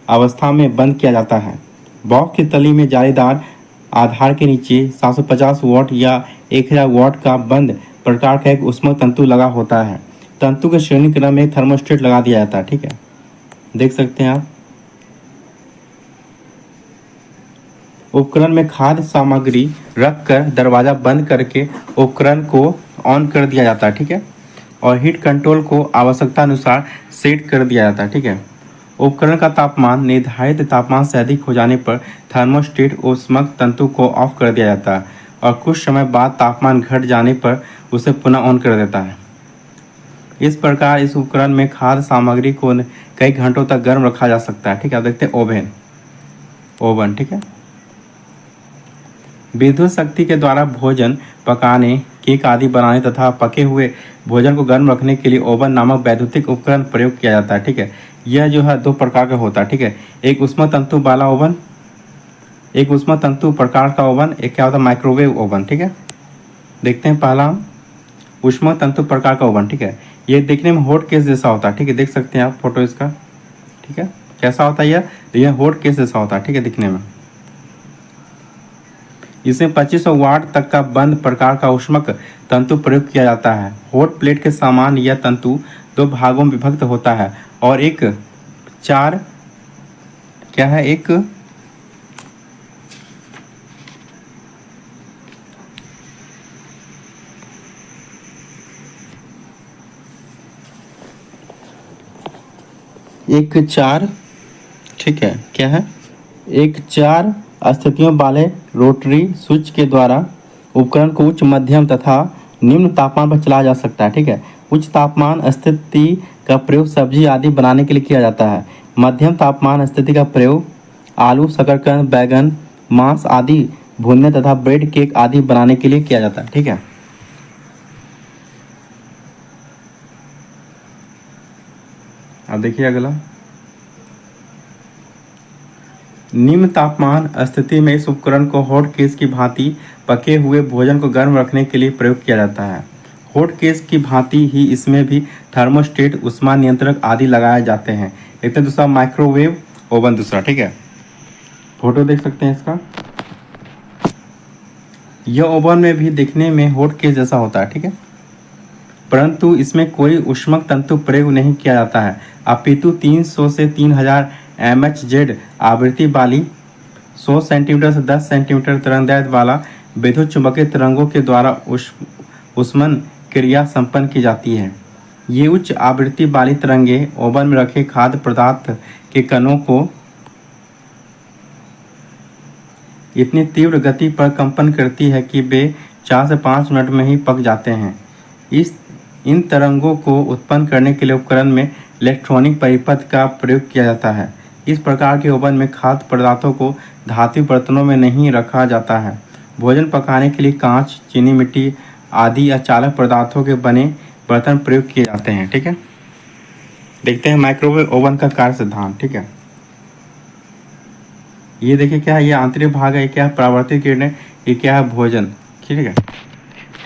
S1: अवस्था में बंद किया जाता है। बॉक्स की तली में जालीदार आधार के नीचे 750 वाट या 1000 वाट का बंद प्रकार का एक ऊष्मा तंतु लगा होता है। तंतु के श्रेणी क्रम में थर्मोस्टेट लगा दिया जाता है। ठीक है, देख सकते हैं आप। उपकरण में खाद्य सामग्री रखकर दरवाजा बंद करके उपकरण को ऑन कर दिया जाता है। ठीक है, और हीट कंट्रोल को आवश्यकता अनुसार सेट कर दिया जाता है। ठीक है, उपकरण का तापमान निर्धारित तापमान से अधिक हो जाने पर थर्मोस्टेट ऊष्मक तंतु को ऑफ कर दिया जाता है और कुछ समय बाद तापमान घट जाने पर उसे पुनः ऑन कर देता है। इस प्रकार इस उपकरण में खाद्य सामग्री को कई घंटों तक गर्म रखा जा सकता है। ठीक है, आप देखते हैं ओवन। ठीक है, विद्युत शक्ति के द्वारा भोजन पकाने, केक आदि बनाने तथा पके हुए भोजन को गर्म रखने के लिए ओवन नामक वैद्युतिक उपकरण प्रयोग किया जाता है। ठीक है, यह जो है 2 प्रकार का होता है। ठीक है, एक ऊष्मा तंतु वाला ओवन, एक ऊष्मा तंतु प्रकार का ओवन, एक क्या होता है माइक्रोवेव ओवन। ठीक है, देखते हैं पहला ऊष्मा तंतु प्रकार का ओवन। ठीक है, ये देखने में हॉट केस जैसा होता है। ठीक है, देख सकते हैं आप फोटो इसका। ठीक है, कैसा होता है यह हॉट केस जैसा होता है। ठीक है, दिखने में इसमें 2500 वाट तक का बंद प्रकार का ऊष्मक तंतु प्रयोग किया जाता है। हॉट प्लेट के समान यह तंतु 2 भागों में विभक्त होता है और एक 4 क्या है एक एक 4 ठीक है क्या है एक 4 स्थितियों वाले रोटरी स्विच के द्वारा उपकरण को उच्च, मध्यम तथा निम्न तापमान पर चलाया जा सकता है। ठीक है, उच्च तापमान स्थिति का प्रयोग सब्जी आदि बनाने के लिए किया जाता है। मध्यम तापमान स्थिति का प्रयोग आलू, शकरकंद, बैगन, मांस आदि भूनने तथा ब्रेड, केक आदि बनाने के लिए किया जाता है। ठीक है, देखिए अगला, निम्न तापमान स्थिति में इस उपकरण को हॉट केस की भांति पके हुए भोजन को गर्म रखने के लिए प्रयोग किया जाता है। हॉट केस की भांति ही इसमें भी थर्मोस्टेट, ऊष्मा नियंत्रक आदि लगाए जाते हैं। एक तो दूसरा माइक्रोवेव ओवन दूसरा, ठीक है। फोटो देख सकते हैं इसका। यह ओवन में भी दिखने में हॉट केस जैसा होता है, ठीक है, परंतु इसमें कोई ऊष्मक तंतु प्रयोग नहीं किया जाता है, अपितु 300 से 3000 mHz आवृत्ति वाली 100 सेंटीमीटर से 10 सेंटीमीटर तरंगदैर्घ्य वाला विद्युत चुंबकीय तरंगों के द्वारा ऊष्मन क्रिया संपन्न की जाती है। ये उच्च आवृत्ति वाली तरंगें ओवन में रखे खाद्य पदार्थ के कणों को इतनी तीव्र गति पर कंपन करती है कि वे 4 से 5 मिनट में ही पक जाते हैं। इन तरंगों को उत्पन्न करने के लिए उपकरण में इलेक्ट्रॉनिक परिपथ का प्रयोग किया जाता है। इस प्रकार के ओवन में खाद्य पदार्थों को धातु बर्तनों में नहीं रखा जाता है। भोजन पकाने के लिए कांच, चीनी मिट्टी आदि या चालक पदार्थों के बने बर्तन प्रयोग किए जाते हैं, ठीक है। देखते हैं माइक्रोवेव ओवन का कार्य सिद्धांत, ठीक है। ये देखिए क्या है, ये आंतरिक भाग है, क्या है परावर्तित किरणें, ये क्या है भोजन, ठीक है,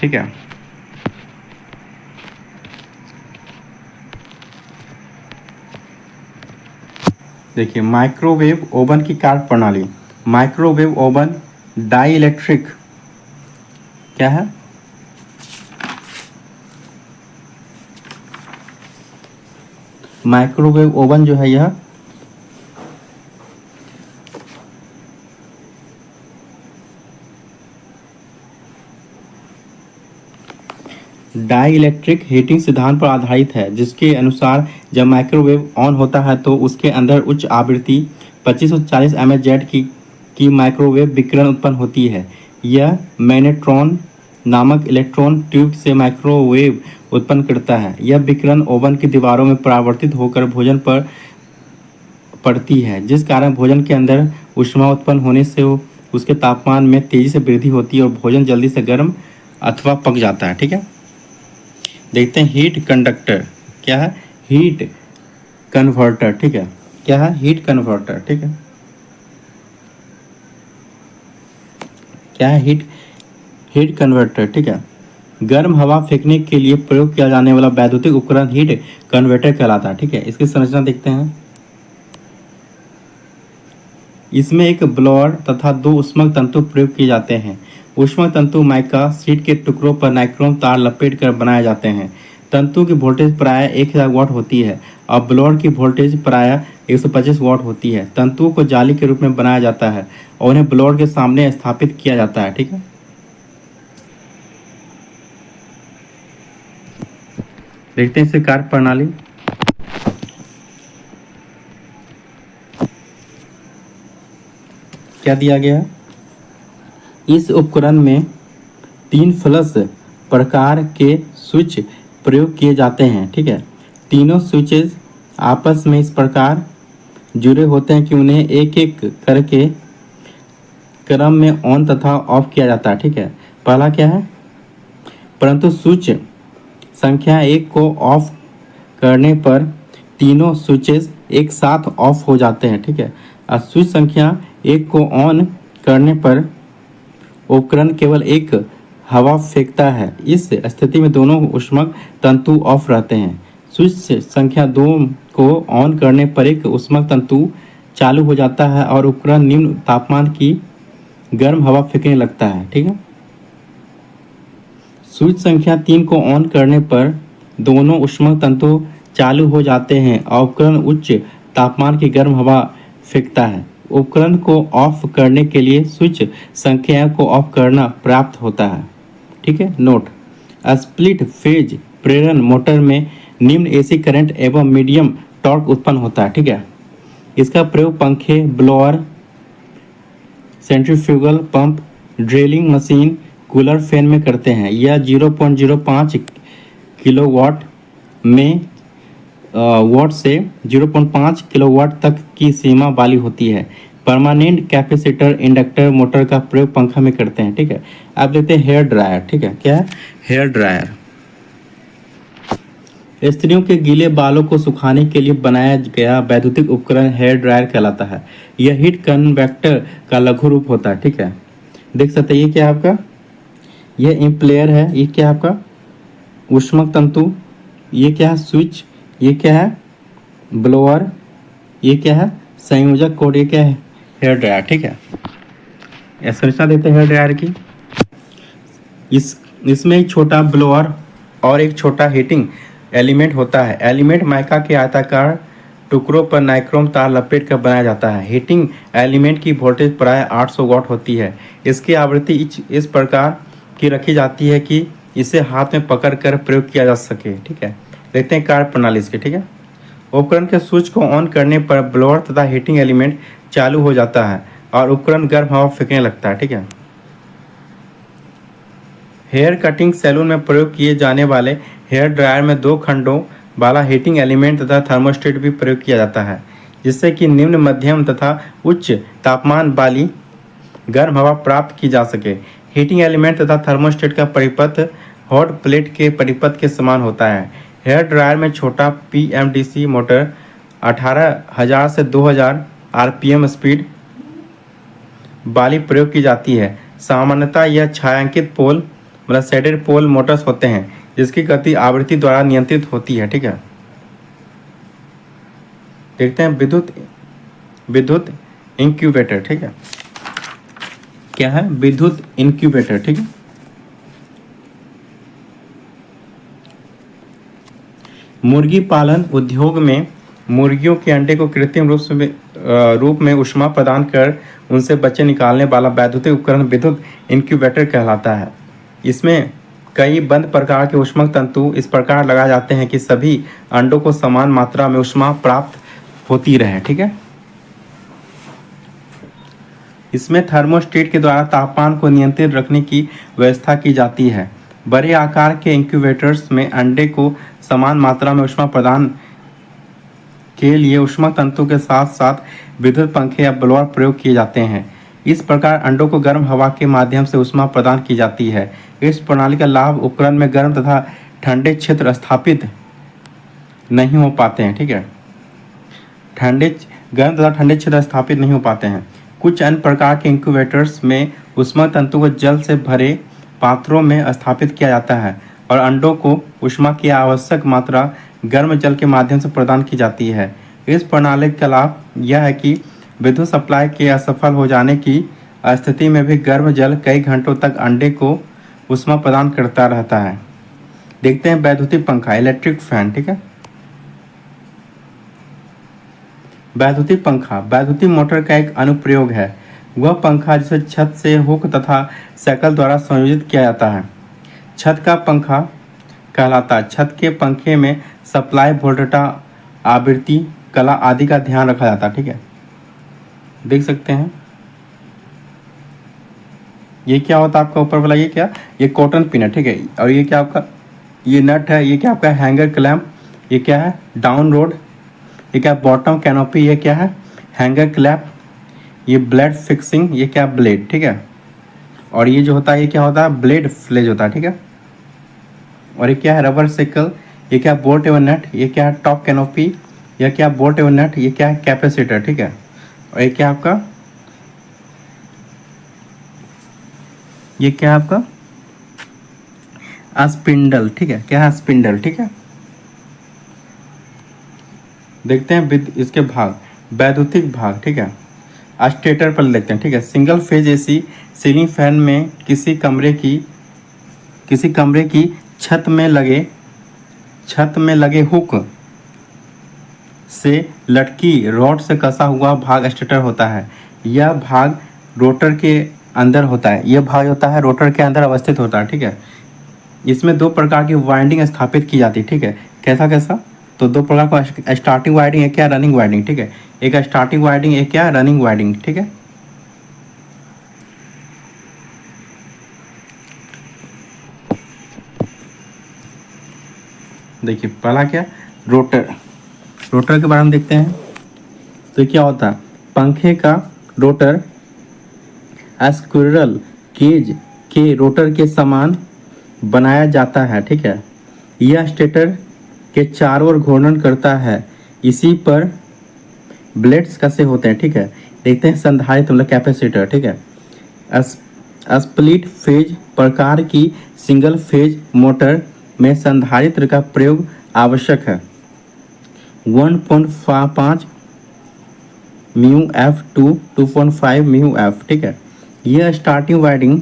S1: ठीक है। देखिए माइक्रोवेव ओवन की कार्य प्रणाली। माइक्रोवेव ओवन डाई इलेक्ट्रिक क्या है, माइक्रोवेव ओवन जो है यह डाई इलेक्ट्रिक हीटिंग सिद्धांत पर आधारित है, जिसके अनुसार जब माइक्रोवेव ऑन होता है तो उसके अंदर उच्च आवृत्ति 2540 mHz की माइक्रोवेव विकिरण उत्पन्न होती है। यह मैग्नेट्रॉन नामक इलेक्ट्रॉन ट्यूब से माइक्रोवेव उत्पन्न करता है। यह विकिरण ओवन की दीवारों में परावर्तित होकर भोजन पर पड़ती है, जिस कारण भोजन के अंदर ऊष्मा उत्पन्न होने से उसके तापमान में तेजी से वृद्धि होती है और भोजन जल्दी से गर्म अथवा पक जाता है, ठीक है। देखते हैं हीट कंडक्टर क्या है, हीट कन्वर्टर, ठीक है, क्या है हीट कन्वर्टर, ठीक है, क्या है हीट कन्वर्टर, ठीक है। गर्म हवा फेंकने के लिए प्रयोग किया जाने वाला वैद्युतिक उपकरण हीट कन्वर्टर कहलाता है, ठीक है। इसकी संरचना देखते हैं। इसमें एक ब्लोअर तथा 2 ऊष्मक तंतु प्रयोग किए जाते हैं। ऊष्मक तंतु माइका शीट के टुकड़ों पर नाइक्रोम तार लपेट कर बनाए जाते हैं। तंतु की वोल्टेज प्रायः 1000 वाट होती है और ब्लोअर की वोल्टेज प्रायः 125 वाट होती है। तंतुओं को जाली के रूप में बनाया जाता है और उन्हें ब्लोअर के सामने स्थापित किया जाता है, ठीक है। देखते हैं इसकी कार्य प्रणाली। क्या दिया गया है, इस उपकरण में 3 फ्लश प्रकार के स्विच प्रयोग किए जाते हैं, ठीक है। तीनों स्विचेस आपस में इस प्रकार जुड़े होते हैं कि उन्हें एक एक करके क्रम में ऑन तथा ऑफ किया जाता है, ठीक है। पहला क्या है, परंतु स्विच संख्या 1 को ऑफ करने पर तीनों स्विचेस एक साथ ऑफ हो जाते हैं, ठीक है। और स्विच संख्या 1 को ऑन करने पर उपकरण केवल एक हवा फेंकता है। इस स्थिति में दोनों ऊष्मक तंतु ऑफ रहते हैं। स्विच संख्या 2 को ऑन करने पर एक ऊष्मक तंतु चालू हो जाता है और उपकरण निम्न तापमान की गर्म हवा फेंकने लगता है, ठीक है। स्विच संख्या 3 को ऑन करने पर दोनों ऊष्मक तंतु चालू हो जाते हैं और उपकरण उच्च तापमान की गर्म हवा फेंकता है। उपकरण को ऑफ करने के लिए स्विच संख्या को ऑफ करना पर्याप्त होता है, ठीक है। नोट, स्प्लिट फेज प्रेरण मोटर में निम्न एसी करंट एवं मीडियम टॉर्क उत्पन्न होता है, ठीक है। इसका प्रयोग पंखे, blower, centrifugal pump, drilling machine, cooler, fan में करते हैं। यह 0.05 किलोवाट में वाट से 0.5 किलोवाट तक की सीमा वाली होती है। परमानेंट कैपेसिटर इंडक्टर मोटर का प्रयोग पंखा में करते हैं, ठीक है। आप देखते हैं हेयर ड्रायर, ठीक है, क्या है हेयर ड्रायर। स्त्रियों के गीले बालों को सुखाने के लिए बनाया गया वैद्युतिक उपकरण हेयर ड्रायर कहलाता है। यह हीट कन्वेक्टर का लघु रूप होता है। ठीक है, देख सकते हैं ये क्या है आपका, यह इम्प्लेयर है, ये क्या है आपका ऊष्मक तंतु, ये क्या है स्विच, ये क्या है ब्लोअर, ये क्या है संयोजक कोड, ये क्या है हेयर ड्रायर। ठीक है, यह संरचना देते हैं हेयर ड्रायर की। इसमें एक छोटा ब्लोअर और एक छोटा हीटिंग एलिमेंट होता है। एलिमेंट माइका के आयताकार टुकड़ों पर नाइक्रोम तार लपेट कर बनाया जाता है। हीटिंग एलिमेंट की वोल्टेज प्राय 800 वाट होती है। इसकी आवृत्ति इस प्रकार की रखी जाती है कि इसे हाथ में पकड़कर प्रयोग किया जा सके। ठीक है, देखते हैं कार्य प्रणाली इसकी। ठीक है, उपकरण के स्विच को ऑन करने पर ब्लोअर तथा हीटिंग एलिमेंट चालू हो जाता है और उपकरण गर्म हवा फेंकने लगता है। ठीक है, हेयर कटिंग सैलून में प्रयोग किए जाने वाले हेयर ड्रायर में 2 खंडों वाला हीटिंग एलिमेंट तथा थर्मोस्टेट भी प्रयोग किया जाता है, जिससे कि निम्न, मध्यम तथा उच्च तापमान वाली गर्म हवा प्राप्त की जा सके। हीटिंग एलिमेंट तथा थर्मोस्टेट का परिपथ हॉट प्लेट के परिपथ के समान होता है। हेयर ड्रायर में छोटा PMDC मोटर 18,000 से 2,000 RPM स्पीड वाली प्रयोग की जाती है। सामान्यतः यह छायांकित पोल मतलब शेडेड पोल मोटर्स होते हैं, जिसकी गति आवृत्ति द्वारा नियंत्रित होती है। ठीक है, देखते हैं विद्युत इंक्यूबेटर। ठीक है, क्या है विद्युत इंक्यूबेटर। ठीक है, मुर्गी पालन उद्योग में मुर्गियों के अंडे को कृत्रिम रूप में ऊष्मा प्रदान कर उनसे बच्चे निकालने वाला वैद्युतिक उपकरण विद्युत इंक्यूबेटर कहलाता है। इसमें कई बंद प्रकार के ऊष्मक तंतु इस प्रकार लगाए जाते हैं कि सभी अंडों को समान मात्रा में ऊष्मा प्राप्त होती रहे। ठीक है, इसमें थर्मोस्टेट के द्वारा तापमान को नियंत्रित रखने की व्यवस्था की जाती है। बड़े आकार के इंक्यूबेटर्स में अंडे को समान मात्रा में ऊष्मा प्रदान के लिए ऊष्मक तंतु के साथ साथ विद्युत पंखे या ब्लोअर प्रयोग किए जाते हैं। इस प्रकार अंडों को गर्म हवा के माध्यम से ऊष्मा प्रदान की जाती है। इस प्रणाली का लाभ उपकरण में गर्म तथा ठंडे क्षेत्र स्थापित नहीं हो पाते हैं। ठीक है, गर्म तथा ठंडे क्षेत्र स्थापित नहीं हो पाते हैं। कुछ अन्य प्रकार के इंक्यूबेटर्स में ऊष्मक तंतु को जल से भरे पात्रों में स्थापित किया जाता है और अंडों को ऊष्मा की आवश्यक मात्रा गर्म जल के माध्यम से प्रदान की जाती है। इस प्रणाली का लाभ यह है कि विद्युत सप्लाई के असफल हो जाने की स्थिति में भी गर्म जल कई घंटों तक अंडे को ऊष्मा प्रदान करता रहता है। देखते हैं वैद्युतिक पंखा, इलेक्ट्रिक फैन। ठीक है, वैद्युतिक पंखा वैद्युतिक मोटर का एक अनुप्रयोग है। वह पंखा जिसे छत से हुक तथा साइकिल द्वारा संयोजित किया जाता है छत का पंखा कहलाता है। छत के पंखे में सप्लाई वोल्टेज, आवृत्ति, कला आदि का ध्यान रखा जाता है। ठीक है, देख सकते हैं ये क्या होता है आपका ऊपर वाला, ये क्या, ये कॉटन पिन है। ठीक है, और ये क्या आपका, ये नट है, ये क्या आपका हैंगर क्लैंप, ये क्या है डाउन रोड, ये क्या बॉटम कैनोपी, ये क्या है हैंगर क्लैप, ये ब्लेड फिक्सिंग, ये क्या ब्लेड। ठीक है, और ये जो होता है ये क्या होता है ब्लेड फ्लेज होता है। ठीक है, और ये क्या है रबर सर्कल, ये क्या बोल्ट एवं नट, ये क्या है टॉप कैनोपी, यह क्या बोल्ट एवं नट, ये क्या है कैपेसिटर। ठीक है, और ये क्या आपका, ये क्या है आपका स्पिंडल। ठीक है, क्या है स्पिंडल। ठीक है, देखते हैं इसके भाग, वैद्युतिक भाग। ठीक है, स्टेटर पर देखते हैं। ठीक है, single phase AC ceiling fan में किसी कमरे की छत में लगे हुक से लटकी रॉड से कसा हुआ भाग स्टेटर होता है। यह भाग रोटर के अंदर होता है, यह भाग होता है रोटर के अंदर अवस्थित होता है। ठीक है, इसमें 2 प्रकार की वाइंडिंग स्थापित की जाती है। ठीक है, कैसा, तो 2 प्रकार का स्टार्टिंग वाइंडिंग, एक क्या रनिंग वाइंडिंग। ठीक है, एक स्टार्टिंग वाइंडिंग, एक क्या रनिंग वाइंडिंग। ठीक है, देखिए पहला क्या रोटर के बारे में देखते हैं। तो क्या होता है पंखे का रोटर स्क्विरल केज के रोटर के समान बनाया जाता है। ठीक है, यह स्टेटर के चारों ओर घूर्णन करता है। इसी पर ब्लेड्स कैसे होते हैं, ठीक है। देखते हैं संधारित्र मतलब कैपेसिटर, ठीक है। स्प्लिट फेज प्रकार की सिंगल फेज मोटर में संधारित्र का प्रयोग आवश्यक है। 1.5 mu F two 2.5 mu F, ठीक है। यह स्टार्टिंग वाइंडिंग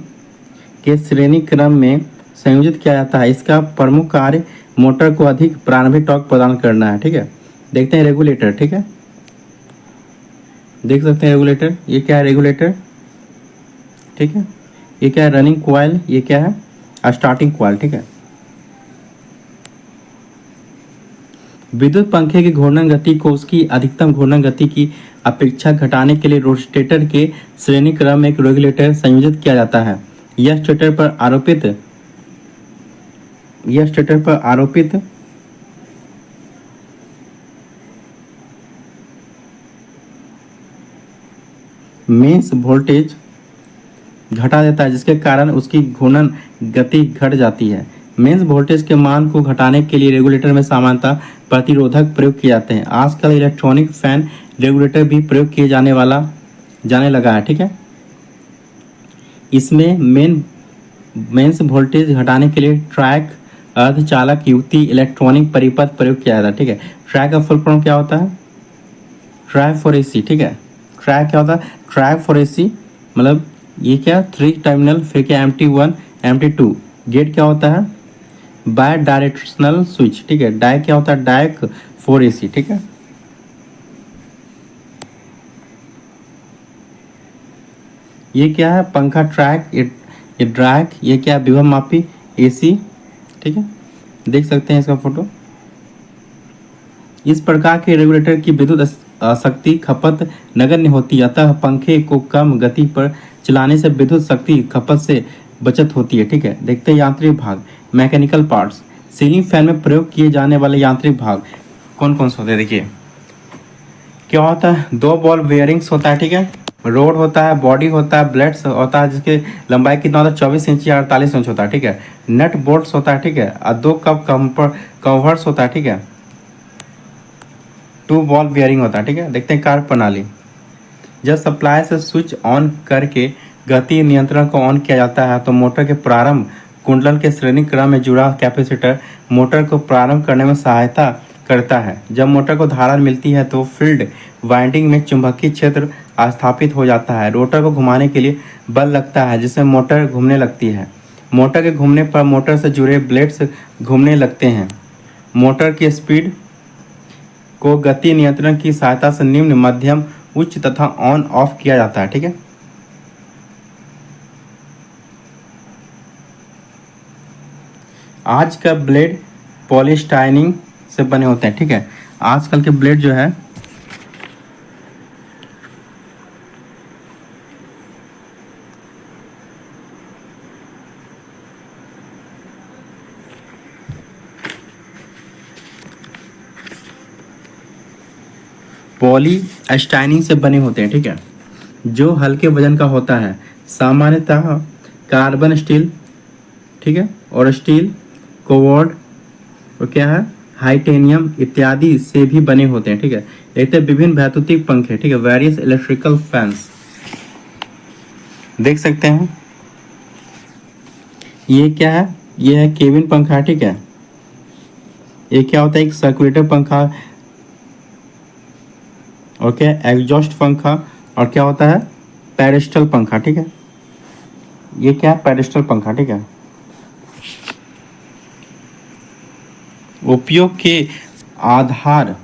S1: के श्रेणी क्रम में संयोजित किया जाता है। इसका प्रमुख कार्य मोटर को अधिक प्रारंभिक टॉर्क प्रदान करना है, ठीक है। देखते हैं रेगुलेटर, ठीक है। देख सकते हैं रेगुलेटर, ये क्या है रेगुलेटर, ठीक है। ये क्या है रनिंग कॉइल, ये क्या है स्टार्टिंग कॉइल, ठीक है। विद्युत पंखे की घूर्णन गति को उसकी अधिकतम घूर्णन गति की अपेक्षा घटाने के लिए रोटेटर के श्रेणी क्रम में एक रेगुलेटर संयोजित किया जाता है। यह स्टेटर पर आरोपित मेंस वोल्टेज घटा देता है, जिसके कारण उसकी घूर्णन गति घट जाती है। मेंस वोल्टेज के मान को घटाने के लिए रेगुलेटर में सामान्यतः प्रतिरोधक प्रयोग किए जाते हैं। आजकल इलेक्ट्रॉनिक फैन रेगुलेटर भी प्रयोग किए जाने लगा है, ठीक है। इसमें मेंस वोल्टेज घटाने के लिए ट्रैक अर्धचालक युक्ति इलेक्ट्रॉनिक परिपथ प्रयोग किया जाता है, ठीक है। ट्रैक का फुल फॉर्म क्या होता है, ट्रैक फॉर एसी, ठीक है। ट्रैक क्या होता है, ट्रैक फॉर एसी मतलब ये क्या 3 टर्मिनल, फिर क्या MT1 MT2। गेट क्या होता है, बाय डायरेक्शनल स्विच, ठीक है। डायक क्या होता है, डायक फॉर एसी, ठीक है। ये क्या है पंखा ट्रैक, ये ड्रैक, ये क्या विभव मापी एसी, ठीक है। देख सकते हैं इसका फोटो। इस प्रकार के रेगुलेटर की विद्युत शक्ति खपत नगण्य होती है, अतः पंखे को कम गति पर चलाने से विद्युत शक्ति खपत से बचत होती है, ठीक है। देखते हैं यांत्रिक भाग, मैकेनिकल पार्ट्स। सीलिंग फैन में प्रयोग किए जाने वाले यांत्रिक भाग कौन कौन से होते हैं, देखिए क्या होता है। 2 बॉल बेयरिंग्स होता है, ठीक है। रोड होता है, बॉडी होता है, ब्लेड्स होता है जिसके लंबाई कितना होता है 24 इंच या 48 इंच होता है, ठीक है। नट बोल्ट्स होता है, ठीक है। और 2 कप कवर्स होता है, ठीक है। 2 बॉल बेयरिंग होता है, ठीक है। देखते हैं कार्य प्रणाली। जब सप्लाई से स्विच ऑन करके गति नियंत्रण को ऑन किया जाता है तो मोटर के प्रारंभ कुंडल के श्रेणी क्रम में जुड़ा कैपेसिटर मोटर को प्रारंभ करने में सहायता करता है। जब मोटर को धारा मिलती है तो फील्ड वाइंडिंग में चुंबकीय क्षेत्र स्थापित हो जाता है। रोटर को घुमाने के लिए बल लगता है जिससे मोटर घूमने लगती है। मोटर के घूमने पर मोटर से जुड़े ब्लेड्स घूमने लगते हैं। मोटर की स्पीड को गति नियंत्रण की सहायता से निम्न, मध्यम, उच्च तथा ऑन ऑफ किया जाता है, ठीक है। आज का ब्लेड पॉलीस्टाइनिंग से बने होते हैं, ठीक है। आजकल के ब्लेड जो है पॉलीस्टाइनिंग से बने होते हैं, ठीक है। जो हल्के वजन का होता है, सामान्यतः कार्बन स्टील, ठीक है, और स्टील कोवर्ड और क्या है हाइटेनियम इत्यादि से भी बने होते हैं, ठीक है। देखते हैं विभिन्न वैद्युतिक पंखे, ठीक है, वेरियस इलेक्ट्रिकल फैंस। देख सकते हैं ये क्या है, ये है केबिन पंखा, ठीक है। ये क्या होता है, एक सर्कुलेटर पंखा और क्या एग्जॉस्ट पंखा और क्या होता है पेडेस्टल पंखा, ठीक है। ये क्या है पेडेस्टल पंखा, ठीक है। उपयोग के आधार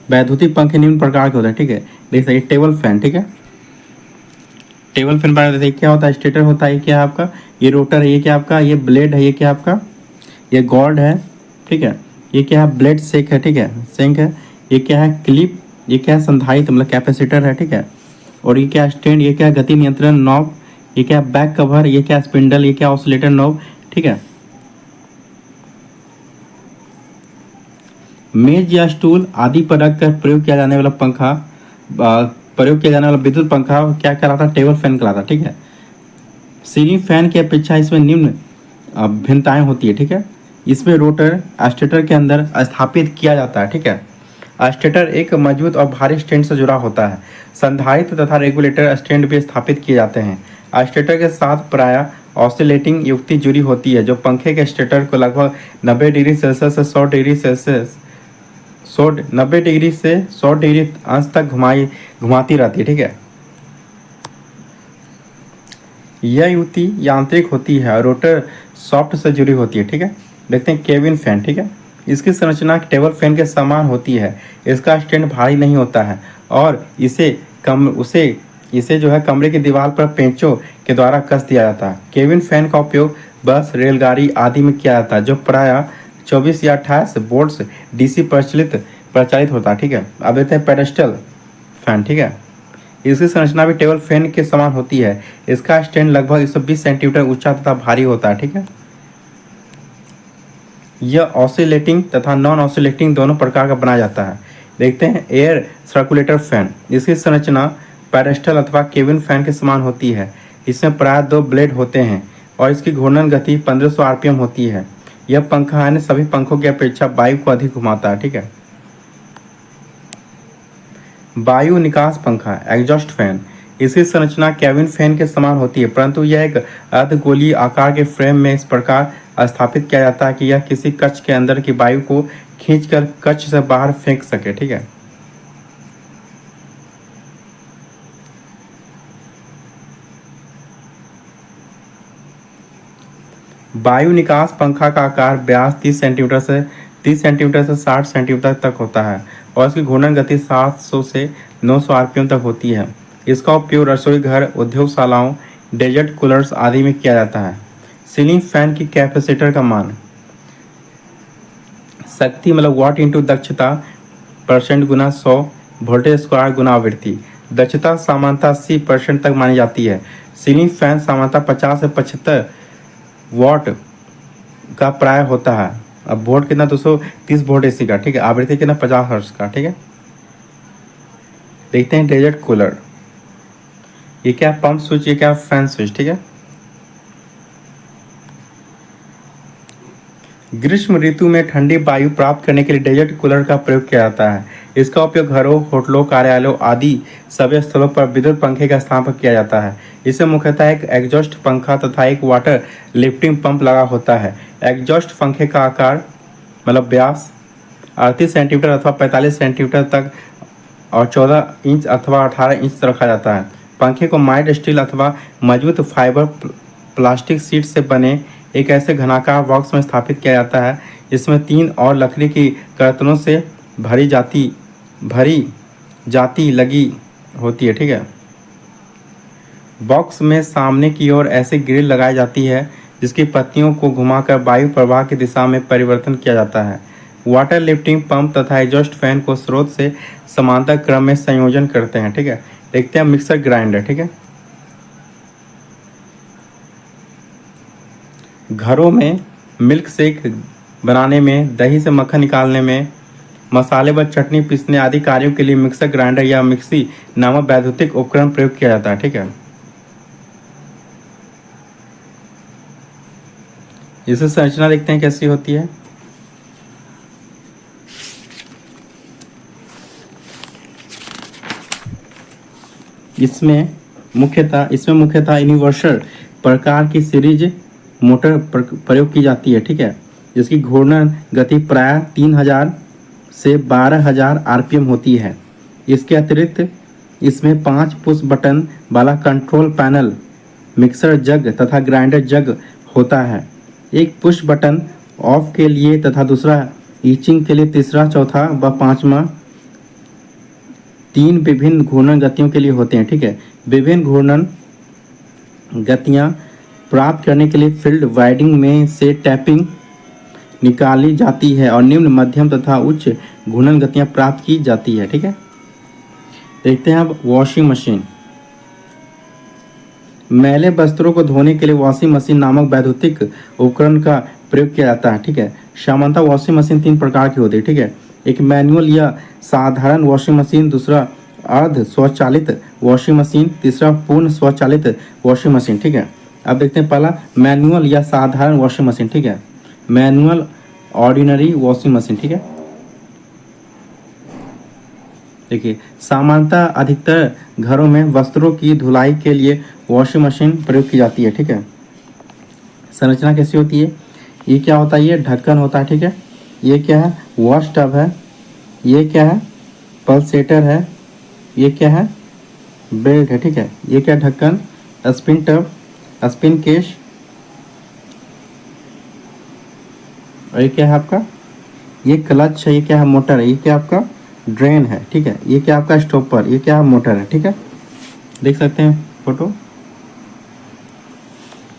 S1: वैद्युतिक पंखे निम्न प्रकार के होते हैं, ठीक है। देख सकते टेबल फैन, ठीक है। टेबल फैन बना देते हैं, क्या होता है स्टेटर होता है, ये क्या है आपका, ये रोटर है, ये क्या आपका, ये ब्लेड है, ये क्या आपका, ये गॉर्ड है, ठीक है। ये क्या है ब्लेड सेक है, ठीक है, सेंक है। ये क्या है क्लिप, ये क्या है संधारित्र मतलब कैपेसिटर है, ठीक है। और ये क्या स्टैंड, ये क्या गति नियंत्रण नॉब, ये क्या बैक कवर, ये क्या स्पिंडल, ये क्या ऑसिलेटर नॉब, ठीक है। मेज या स्टूल आदि पर रखकर प्रयोग किया जाने वाला पंखा, प्रयोग किया जाने वाला विद्युत पंखा क्या कहलाता है, टेबल फैन कहलाता है, ठीक है। सीलिंग फैन की अपेक्षा इसमें निम्न भिन्नताएं होती है, ठीक है। इसमें रोटर स्टेटर के अंदर स्थापित किया जाता है। ठीक है, स्टेटर एक मजबूत और भारी स्टैंड से जुड़ा होता है। संधारित्र तथा रेगुलेटर स्टैंड भी स्थापित किए जाते हैं। स्टेटर के साथ प्रायः ऑसिलेटिंग युक्ति जुड़ी होती है जो पंखे के स्टेटर को लगभग 90 डिग्री सेल्सियस से 100 डिग्री सेल्सियस 90 डिग्री से 100 डिग्री अंश तक घुमाती रहती है। ठीक है, यह युक्ति यांत्रिक होती है और रोटर सॉफ्ट से जुड़ी होती है। ठीक है, देखते हैं केबिन फैन। ठीक है, इसकी संरचना टेबल फैन के समान होती है। इसका स्टैंड भारी नहीं होता है और इसे जो है कमरे की दीवार पर पेंचों के द्वारा कस दिया जाता है। केबिन फैन का उपयोग बस, रेलगाड़ी आदि में किया जाता है जो प्रायः 24 या 28 वोल्ट्स डीसी प्रचालित होता है। ठीक है, अब देखते हैं पेडेस्टल फैन। ठीक है, इसकी संरचना भी टेबल फैन के समान होती है। इसका स्टैंड लगभग 120 सेंटीमीटर ऊंचा तथा भारी होता है। ठीक है, यह ऑसिलेटिंग तथा नॉन ऑसिलेटिंग दोनों प्रकार का बनाया जाता है। देखते हैं एयर सर्कुलेटर फैन। इसकी संरचना पेडेस्टल अथवा केबिन फैन के समान होती है। इसमें प्रायः 2 ब्लेड होते हैं और इसकी घूर्णन गति 1500 आरपीएम होती है। यह पंखा अन्य सभी पंखों की अपेक्षा वायु को अधिक घुमाता है। ठीक है, वायु निकास पंखा एग्जॉस्ट फैन। इसकी संरचना कैबिन फैन के समान होती है परंतु यह एक अर्धगोलीय आकार के फ्रेम में इस प्रकार स्थापित किया जाता है कि यह किसी कक्ष के अंदर की वायु को खींचकर कक्ष से बाहर फेंक सके। ठीक है, वायु निकास पंखा का आकार व्यास 30 सेंटीमीटर से 60 सेंटीमीटर तक होता है और इसकी घूर्णन गति 700 से 900 आरपीएम तक होती है। इसका उपयोग रसोई घर, उद्योगशालाओं, डेजर्ट कूलर्स आदि में किया जाता है। सीलिंग फैन की कैपेसिटर का मान शक्ति मतलब वाट इंटू दक्षता % गुना 100 वोल्टेज स्क्वायर गुना आवृत्ति। दक्षता सामान्यतः 80% तक मानी जाती है। सीलिंग फैन सामान्यतः 50 से 75 वाट का प्राय होता है। अब वोल्ट कितना 230 वोल्ट एसी का। ठीक है, आवृत्ति कितना 50 हर्ट्ज का। ठीक है, देखते हैं डेजर्ट कूलर। ये क्या पंप स्विच, ये क्या फैन स्विच। ठीक है, ग्रीष्म ऋतु में ठंडी वायु प्राप्त करने के लिए डेजर्ट कूलर का प्रयोग किया जाता है। इसका उपयोग घरों, होटलों, कार्यालयों आदि सभी स्थलों पर विद्युत पंखे का स्थापना किया जाता है। इसे मुख्यतः एक एग्जॉस्ट पंखा तथा एक वाटर लिफ्टिंग पंप लगा होता है। एग्जॉस्ट पंखे का आकार मतलब व्यास 38 सेंटीमीटर अथवा 45 सेंटीमीटर तक और 14 इंच अथवा 18 इंच रखा जाता है। पंखे को माइल्ड स्टील अथवा मजबूत फाइबर प्लास्टिक सीट से बने एक ऐसे घनाकार बॉक्स में स्थापित किया जाता है जिसमें 3 और लकड़ी की कर्तनों से भरी जाती लगी होती है। ठीक है, बॉक्स में सामने की ओर ऐसी ग्रिल लगाई जाती है जिसकी पत्तियों को घुमाकर वायु प्रवाह की दिशा में परिवर्तन किया जाता है। वाटर लिफ्टिंग पंप तथा एग्जॉस्ट फैन को स्रोत से समांतर क्रम में संयोजन करते हैं। ठीक है, देखते हैं मिक्सर ग्राइंडर। ठीक है, घरों में मिल्क शेक बनाने में, दही से मक्खन निकालने में, मसाले व चटनी पीसने आदि कार्यों के लिए मिक्सर ग्राइंडर या मिक्सी नामक वैद्युतिक उपकरण प्रयोग किया जाता है। ठीक है, इसे संरचना देखते हैं कैसी होती है। इसमें मुख्यतः यूनिवर्सल प्रकार की सीरीज मोटर प्रयोग की जाती है। ठीक है, जिसकी घूर्णन गति प्रायः 3000 से 12000 आरपीएम होती है। इसके अतिरिक्त इसमें 5 पुश बटन वाला कंट्रोल पैनल, मिक्सर जग तथा ग्राइंडर जग होता है। एक पुश बटन ऑफ के लिए तथा दूसरा ईचिंग के लिए, तीसरा, चौथा व पांचवा 3 विभिन्न घूर्णन गतियों के लिए होते हैं। ठीक है, विभिन्न घूर्णन गतियाँ प्राप्त करने के लिए फील्ड वाइंडिंग में से टैपिंग निकाली जाती है और निम्न, मध्यम तथा उच्च घूर्णन गतियाँ प्राप्त की जाती है। ठीक है, देखते हैं अब वॉशिंग मशीन। मैले वस्त्रों को धोने के लिए वॉशिंग मशीन नामक वैद्युतिक उपकरण का प्रयोग किया जाता है। ठीक है, सामान्यतः वॉशिंग मशीन 3 प्रकार की होती है। ठीक है, एक मैनुअल या साधारण वॉशिंग मशीन, दूसरा अर्ध स्वचालित वॉशिंग मशीन, तीसरा पूर्ण स्वचालित वॉशिंग मशीन। ठीक है, अब देखते हैं पहला मैनुअल या साधारण वॉशिंग मशीन। ठीक है, मैनुअल ऑर्डिनरी वॉशिंग मशीन, ठीक है। देखिए, सामान्यतः अधिकतर घरों में वस्त्रों की धुलाई के लिए वॉशिंग मशीन प्रयोग की जाती है, ठीक है। संरचना कैसी होती है, ये क्या होता है, ये ढक्कन होता है, ठीक है। ये क्या है, वॉश टब है। ये क्या है, पल्सेटर है। ये क्या है, बेल्ट है, ठीक है। ये क्या, ढक्कन, स्पिन टब, स्पिन केश। और ये क्या है आपका, ये क्लच है। ये क्या है, मोटर है। ये क्या आपका, ड्रेन है, ठीक है। ये क्या आपका, स्टॉपर। ये क्या है, मोटर है, ठीक है। देख सकते हैं फोटो।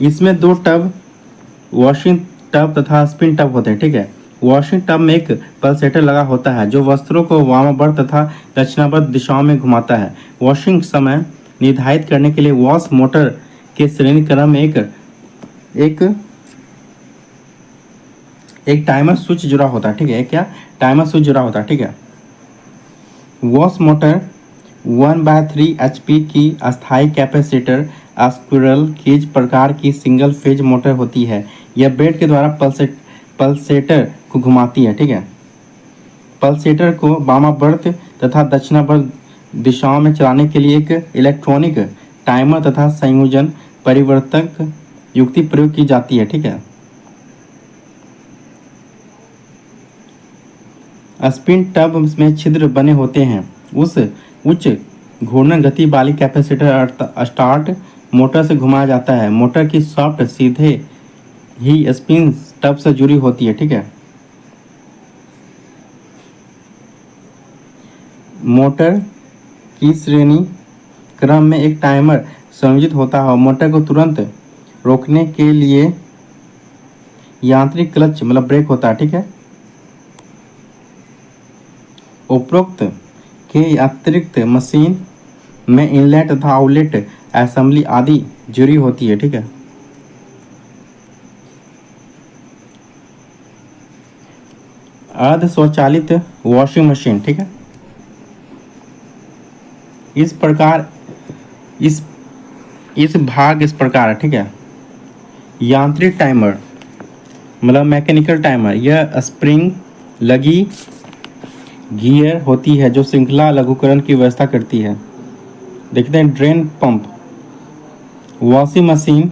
S1: इसमें दो टब, वॉशिंग टब तथा स्पिन टब होते हैं, ठीक है। वॉशिंग टब में एक पल्सेटर लगा होता है जो वस्त्रों को वामावर्त तथा दक्षिणावर्त दिशाओं में घुमाता है। वॉशिंग समय निर्धारित करने के लिए वॉश मोटर के श्रेणी क्रम में एक एक टाइमर स्विच जुड़ा होता है, ठीक है। क्या, टाइमर स्विच जुड़ा होता है, ठीक है। वॉश मोटर 1/3 HP की अस्थायी कैपेसिटर स्क्विरल केज प्रकार की सिंगल फेज मोटर होती है। यह ब्लेड के द्वारा पल्सेटर को घुमाती है, ठीक है। पल्सेटर को वामावर्त तथा दक्षिणावर्त दिशाओं में चलाने के लिए एक इलेक्ट्रॉनिक टाइमर तथा संयोजन परिवर्तक युक्ति प्रयोग की जाती है, ठीक है। स्पिन टब में छिद्र बने होते हैं। उस उच्च घूर्णन गति वाली कैपेसिटर स्टार्ट मोटर से घुमाया जाता है। मोटर की शाफ्ट सीधे ही स्पिन टब से जुड़ी होती है, ठीक है। मोटर की श्रेणी क्रम में एक टाइमर संयोजित होता है और मोटर को तुरंत रोकने के लिए यांत्रिक क्लच मतलब ब्रेक होता है, ठीक है। उपरोक्त के अतिरिक्त मशीन में इनलेट तथा आउटलेट असेंबली आदि जुड़ी होती है, ठीक है। अर्ध स्वचालित वॉशिंग मशीन, ठीक है। इस प्रकार इस भाग इस प्रकार है, ठीक है। यांत्रिक टाइमर मतलब मैकेनिकल टाइमर, यह स्प्रिंग लगी गियर होती है जो श्रृंखला लघुकरण की व्यवस्था करती है। देखते हैं ड्रेन पंप, वॉशिंग मशीन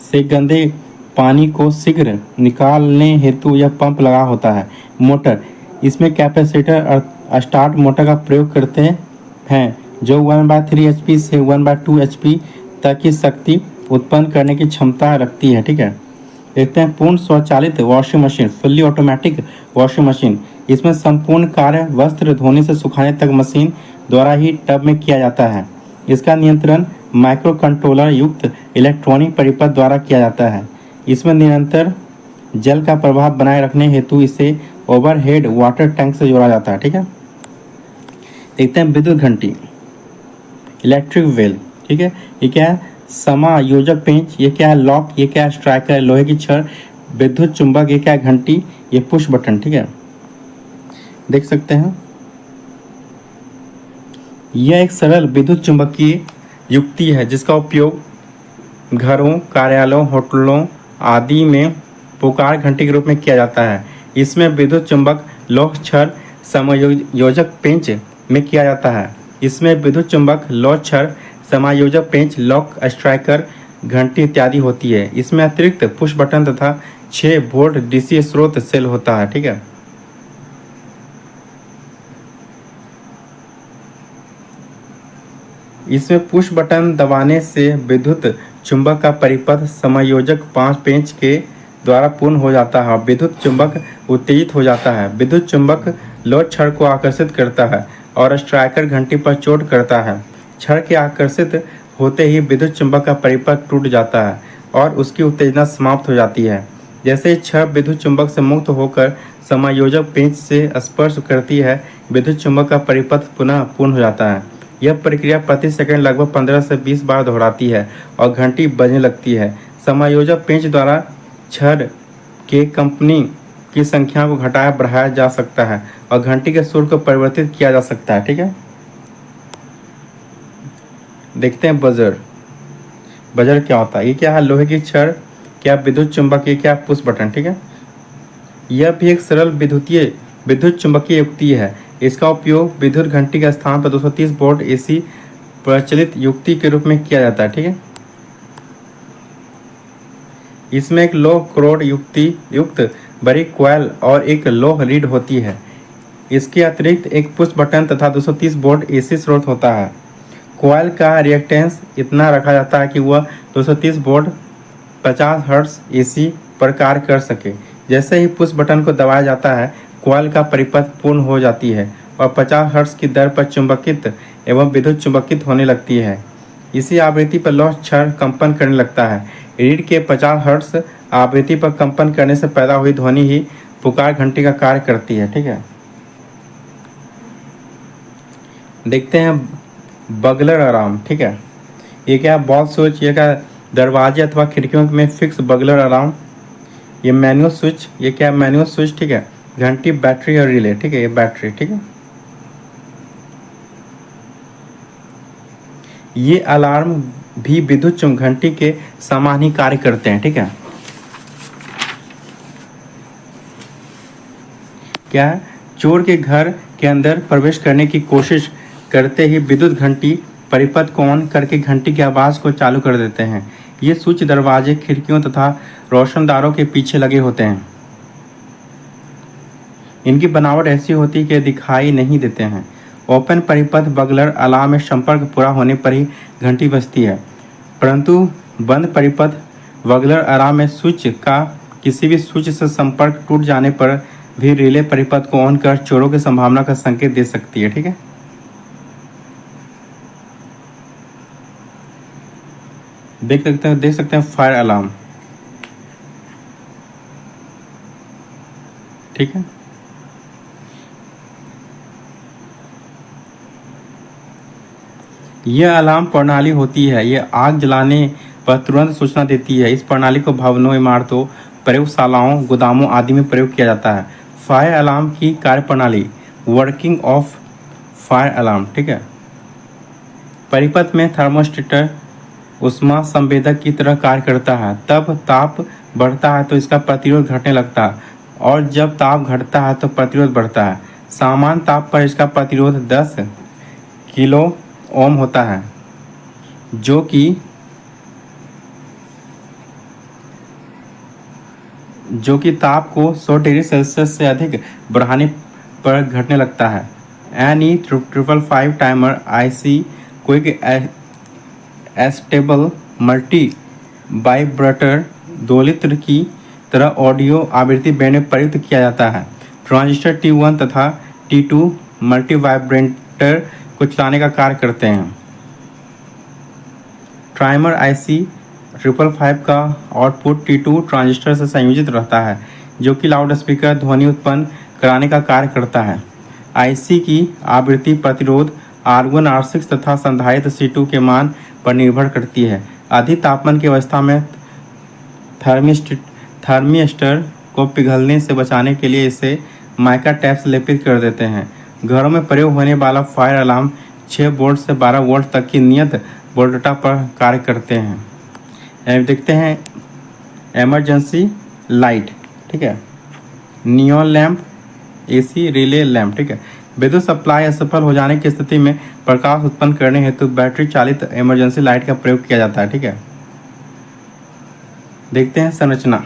S1: से गंदे पानी को शीघ्र निकालने हेतु यह पंप लगा होता है। मोटर, इसमें कैपेसिटर स्टार्ट मोटर का प्रयोग करते हैं जो 1/3 HP से 1/2 HP तक की शक्ति उत्पन्न करने की क्षमता रखती है, ठीक है। देखते हैं पूर्ण स्वचालित washing machine, fully automatic washing machine. इसमें संपूर्ण कार्य वस्त्र धोने से सुखाने तक मशीन द्वारा ही टब में किया जाता है। इसका नियंत्रण माइक्रो कंट्रोलर युक्त इलेक्ट्रॉनिक परिपथ द्वारा किया जाता है। इसमें निरंतर जल का प्रवाह बनाए रखने हेतु इसे ओवरहेड वाटर टैंक से जोड़ा जाता है, ठीक है। देखते हैं विद्युत घंटी, इलेक्ट्रिक वेल, ठीक है। ये क्या है, समायोजक पेंच। ये क्या है, लॉक। ये क्या है, स्ट्राइकर, लोहे की छड़। विद्युत चुंबक, ये क्या है, घंटी। ये पुश बटन, ठीक है। देख सकते हैं यह एक सरल विद्युत चुंबकीय युक्ति है जिसका उपयोग घरों, कार्यालयों, होटलों आदि में पुकार घंटी के रूप में किया जाता है। इसमें विद्युत चुंबक लौह छड़ समायोजक पेंच में किया जाता है। इसमें विद्युत चुंबक लौह छड़ समायोजक पेंच, लॉक, स्ट्राइकर, घंटी इत्यादि होती है। इसमें अतिरिक्त पुश बटन तथा 6 वोल्ट DC स्रोत सेल होता है, ठीक है। इसमें पुश बटन दबाने से विद्युत चुंबक का परिपथ समायोजक 5 पेंच के द्वारा पूर्ण हो जाता है। विद्युत चुंबक उत्तेजित हो जाता है। विद्युत चुंबक लौह छड़ को आकर्षित करता है और स्ट्राइकर घंटी पर चोट करता है। छड़ के आकर्षित होते ही विद्युत चुंबक का परिपथ टूट जाता है और उसकी उत्तेजना समाप्त हो जाती है। जैसे ही छड़ विद्युत चुंबक से मुक्त होकर समायोजक पेंच से स्पर्श करती है, विद्युत चुंबक का परिपथ पुनः पूर्ण हो जाता है। यह प्रक्रिया प्रति सेकंड लगभग 15 से 20 बार दोहराती है और घंटी बजने लगती है। समायोजक पेंच द्वारा छड़ के कंपनी की संख्या को घटाया बढ़ाया जा सकता है और घंटी के सुर को परिवर्तित किया जा सकता है, ठीक है। देखते हैं बजर। बजर क्या होता है, ये क्या है, लोहे की छड़, क्या विद्युत चुंबक, ये क्या पुश बटन, ठीक है। यह भी एक सरल विद्युत चुंबकीय युक्ति है। इसका उपयोग विद्युत घंटी के स्थान पर 230 वोल्ट AC प्रचलित युक्ति के रूप में किया जाता है। ठीक है, इसमें एक लौह क्रोड युक्त बड़ी कॉइल और एक लौह रीड होती है। इसके अतिरिक्त एक पुश बटन तथा 230 वोल्ट AC स्रोत होता है। कॉइल का रिएक्टेंस इतना रखा जाता है कि वह 230 वोल्ट 50 हर्ट्ज AC पर कार्य कर सके। जैसे ही पुश बटन को दबाया जाता है, कॉइल का परिपथ पूर्ण हो जाती है और 50 हर्ट्ज की दर पर चुंबकित एवं विद्युत चुंबकित होने लगती है। इसी आवृत्ति पर लौह क्षण कंपन करने लगता है। रीड के 50 हर्ट्ज आवृत्ति पर कंपन करने से पैदा हुई ध्वनि ही पुकार घंटी का कार्य करती है। ठीक है, देखते हैं बगलर अलार्म। ठीक है, ये क्या बॉल स्विच, ये क्या दरवाजे अथवा खिड़कियों में फिक्स बगलर अलार्म। ये मैनुअल स्विच, ये क्या मैनुअल स्विच। ठीक है, घंटी, बैटरी और रिले। ठीक है, ये बैटरी। ठीक है, ये अलार्म भी विद्युत घंटी के समान ही कार्य करते हैं। ठीक है, क्या चोर के घर के अंदर प्रवेश करने की कोशिश करते ही विद्युत घंटी परिपथ को ऑन करके घंटी की आवाज़ को चालू कर देते हैं। ये स्विच दरवाजे, खिड़कियों तथा रोशनदारों के पीछे लगे होते हैं। इनकी बनावट ऐसी होती है कि दिखाई नहीं देते हैं। ओपन परिपथ बगलर अलार्म में संपर्क पूरा होने पर ही घंटी बजती है, परंतु बंद परिपथ बगलर अलार्म में स्विच का किसी भी स्विच से संपर्क टूट जाने पर भी रिले परिपथ को ऑन कर चोरों की संभावना का संकेत दे सकती है। ठीक है, देख सकते हैं फायर अलार्म। ठीक है, यह अलार्म प्रणाली होती है। यह आग जलाने पर तुरंत सूचना देती है। इस प्रणाली को भवनों, इमारतों, प्रयोगशालाओं, गोदामों आदि में प्रयोग किया जाता है। फायर अलार्म की कार्यप्रणाली, वर्किंग ऑफ फायर अलार्म। ठीक है, परिपथ में थर्मोस्टेटर ऊष्मा संवेदक की तरह कार्य करता है। तब ताप बढ़ता है तो इसका प्रतिरोध घटने लगता है और जब ताप घटता है तो प्रतिरोध बढ़ता है। सामान्य ताप पर इसका प्रतिरोध 10 किलो ओम होता है, जो कि ताप को 100 डिग्री सेल्सियस से अधिक बढ़ाने पर घटने लगता है। NE555 timer IC quick stable multi vibrator 2 litre की तरह ऑडियो आवृत्ति बैंड में प्रयुक्त किया जाता है। ट्रांजिस्टर T1 तथा T2 मल्टी वाइब्रेटर को चलाने का कार्य करते हैं। टाइमर IC555 का आउटपुट T2 ट्रांजिस्टर से संयोजित रहता है, जो कि लाउड स्पीकर ध्वनि उत्पन्न कराने का कार्य करता है। IC की आवृत्ति प्रतिरोध R1, R6 तथा संधारित्र C2 के मान पर निर्भर करती है। अधिक तापमान की अवस्था में थर्मिस्टर को पिघलने से बचाने के लिए इसे माइका टैप से लेपित कर देते हैं। घरों में प्रयोग होने वाला फायर अलार्म 6 वोल्ट से 12 वोल्ट तक की नियत वोल्टता पर कार्य करते हैं। देखते हैं इमरजेंसी लाइट। ठीक है, neon lamp, AC relay lamp. ठीक है, विद्युत सप्लाई असफल हो जाने की स्थिति में प्रकाश उत्पन्न करने हेतु बैटरी चालित इमरजेंसी लाइट का प्रयोग किया जाता है। ठीक है, देखते हैं संरचना।